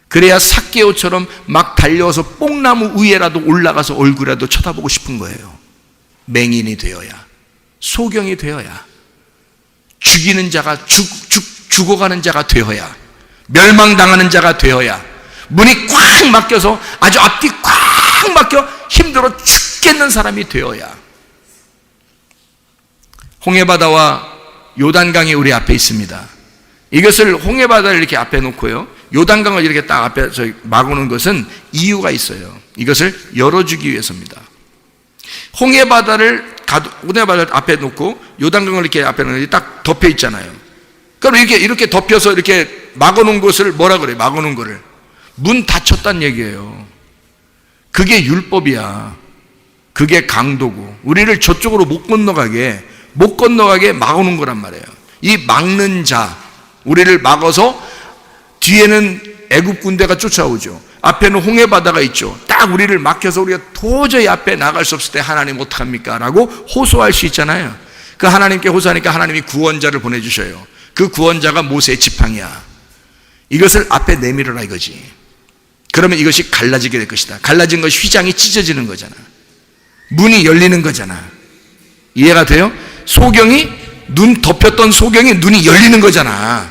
그래야 삭개오처럼 막 달려와서 뽕나무 위에라도 올라가서 얼굴이라도 쳐다보고 싶은 거예요. 맹인이 되어야, 소경이 되어야, 죽이는 자가 죽어가는 자가 되어야, 멸망당하는 자가 되어야, 문이 꽉 막혀서 아주 앞뒤 꽉 막혀 힘들어 죽겠는 사람이 되어야. 홍해바다와 요단강이 우리 앞에 있습니다. 이것을 홍해바다를 이렇게 앞에 놓고요, 요단강을 이렇게 딱 앞에 막아놓은 것은 이유가 있어요. 이것을 열어주기 위해서입니다. 홍해바다를 앞에 놓고 요단강을 이렇게 앞에 놓으면 딱 덮여 있잖아요. 그럼 이렇게 덮여서 이렇게 막아놓은 것을 뭐라 그래요? 막아놓은 거를 문 닫혔다는 얘기예요. 그게 율법이야. 그게 강도고 우리를 저쪽으로 못 건너가게 막아놓은 거란 말이에요. 이 막는 자, 우리를 막아서 뒤에는 애굽 군대가 쫓아오죠. 앞에는 홍해바다가 있죠. 딱 우리를 막혀서 우리가 도저히 앞에 나갈 수 없을 때 하나님 어떡합니까? 라고 호소할 수 있잖아요. 그 하나님께 호소하니까 하나님이 구원자를 보내주셔요. 그 구원자가 모세의 지팡이야. 이것을 앞에 내밀어라 이거지. 그러면 이것이 갈라지게 될 것이다. 갈라진 것이 휘장이 찢어지는 거잖아. 문이 열리는 거잖아. 이해가 돼요? 눈 덮였던 소경이 눈이 열리는 거잖아.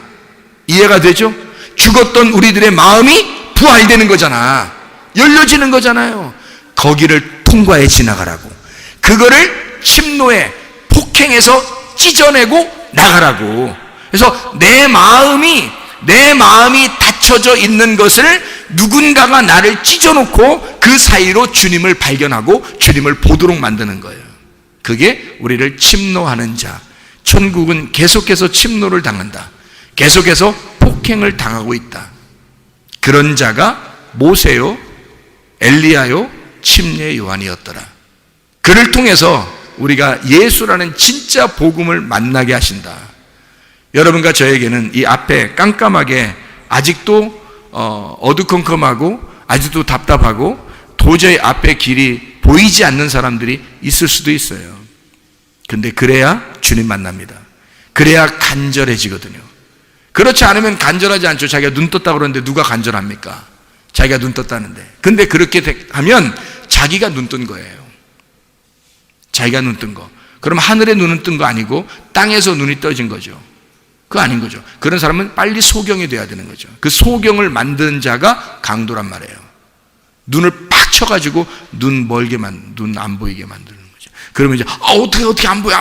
이해가 되죠? 죽었던 우리들의 마음이 부활되는 거잖아. 열려지는 거잖아요. 거기를 통과해 지나가라고. 그거를 침노해 폭행해서 찢어내고 나가라고. 그래서 내 마음이 닫혀져 있는 것을 누군가가 나를 찢어놓고 그 사이로 주님을 발견하고 주님을 보도록 만드는 거예요. 그게 우리를 침노하는 자. 천국은 계속해서 침노를 당한다. 계속해서 폭행을 당하고 있다. 그런 자가 모세요, 엘리야요, 침례 요한이었더라. 그를 통해서 우리가 예수라는 진짜 복음을 만나게 하신다. 여러분과 저에게는 이 앞에 깜깜하게 아직도 어두컴컴하고 아직도 답답하고 도저히 앞에 길이 보이지 않는 사람들이 있을 수도 있어요. 근데 그래야 주님 만납니다. 그래야 간절해지거든요. 그렇지 않으면 간절하지 않죠. 자기가 눈 떴다고 그러는데 누가 간절합니까? 자기가 눈 떴다는데. 근데 그렇게 하면 자기가 눈 뜬 거예요. 자기가 눈 뜬 거. 그럼 하늘에 눈은 뜬 거 아니고 땅에서 눈이 떠진 거죠. 그거 아닌 거죠. 그런 사람은 빨리 소경이 돼야 되는 거죠. 그 소경을 만드는 자가 강도란 말이에요. 눈을 팍 쳐가지고 눈 안 보이게 만드는 거죠. 그러면 이제 어떻게 안 보여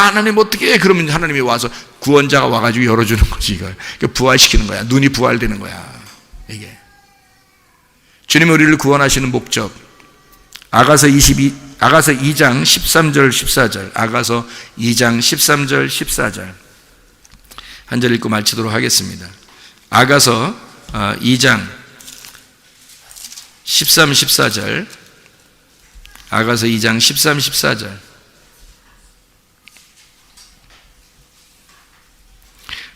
하나님 어떻게 해? 그러면 하나님이 와서 구원자가 와가지고 열어주는 거지. 이걸 부활시키는 거야. 눈이 부활되는 거야. 이게 주님이 우리를 구원하시는 목적. 아가서 2장 13절 14절. 아가서 2장 13절 14절. 한 절 읽고 마치도록 하겠습니다. 아가서 2장 13, 14절. 아가서 2장 13, 14절.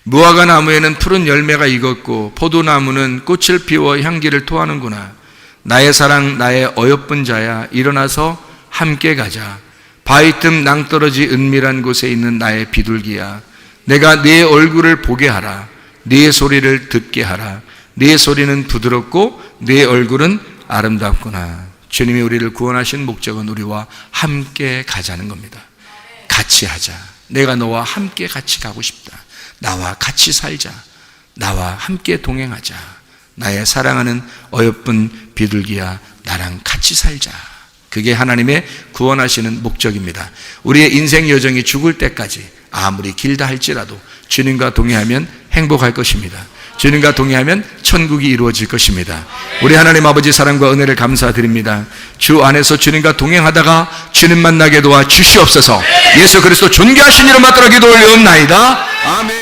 무화과 나무에는 푸른 열매가 익었고 포도나무는 꽃을 피워 향기를 토하는구나. 나의 사랑 나의 어여쁜 자야, 일어나서 함께 가자. 바위 틈 낭떠러지 은밀한 곳에 있는 나의 비둘기야, 내가 네 얼굴을 보게 하라. 네 소리를 듣게 하라. 네 소리는 부드럽고 네 얼굴은 아름답구나. 주님이 우리를 구원하신 목적은 우리와 함께 가자는 겁니다. 같이 하자. 내가 너와 함께 같이 가고 싶다. 나와 같이 살자. 나와 함께 동행하자. 나의 사랑하는 어여쁜 비둘기야, 나랑 같이 살자. 그게 하나님의 구원하시는 목적입니다. 우리의 인생 여정이 죽을 때까지 아무리 길다 할지라도 주님과 동행하면 행복할 것입니다. 주님과 동행하면 천국이 이루어질 것입니다. 우리 하나님 아버지 사랑과 은혜를 감사드립니다. 주 안에서 주님과 동행하다가 주님 만나게 도와 주시옵소서. 예수 그리스도 존귀하신 이름 받들어 기도 올려옵나이다. 아멘.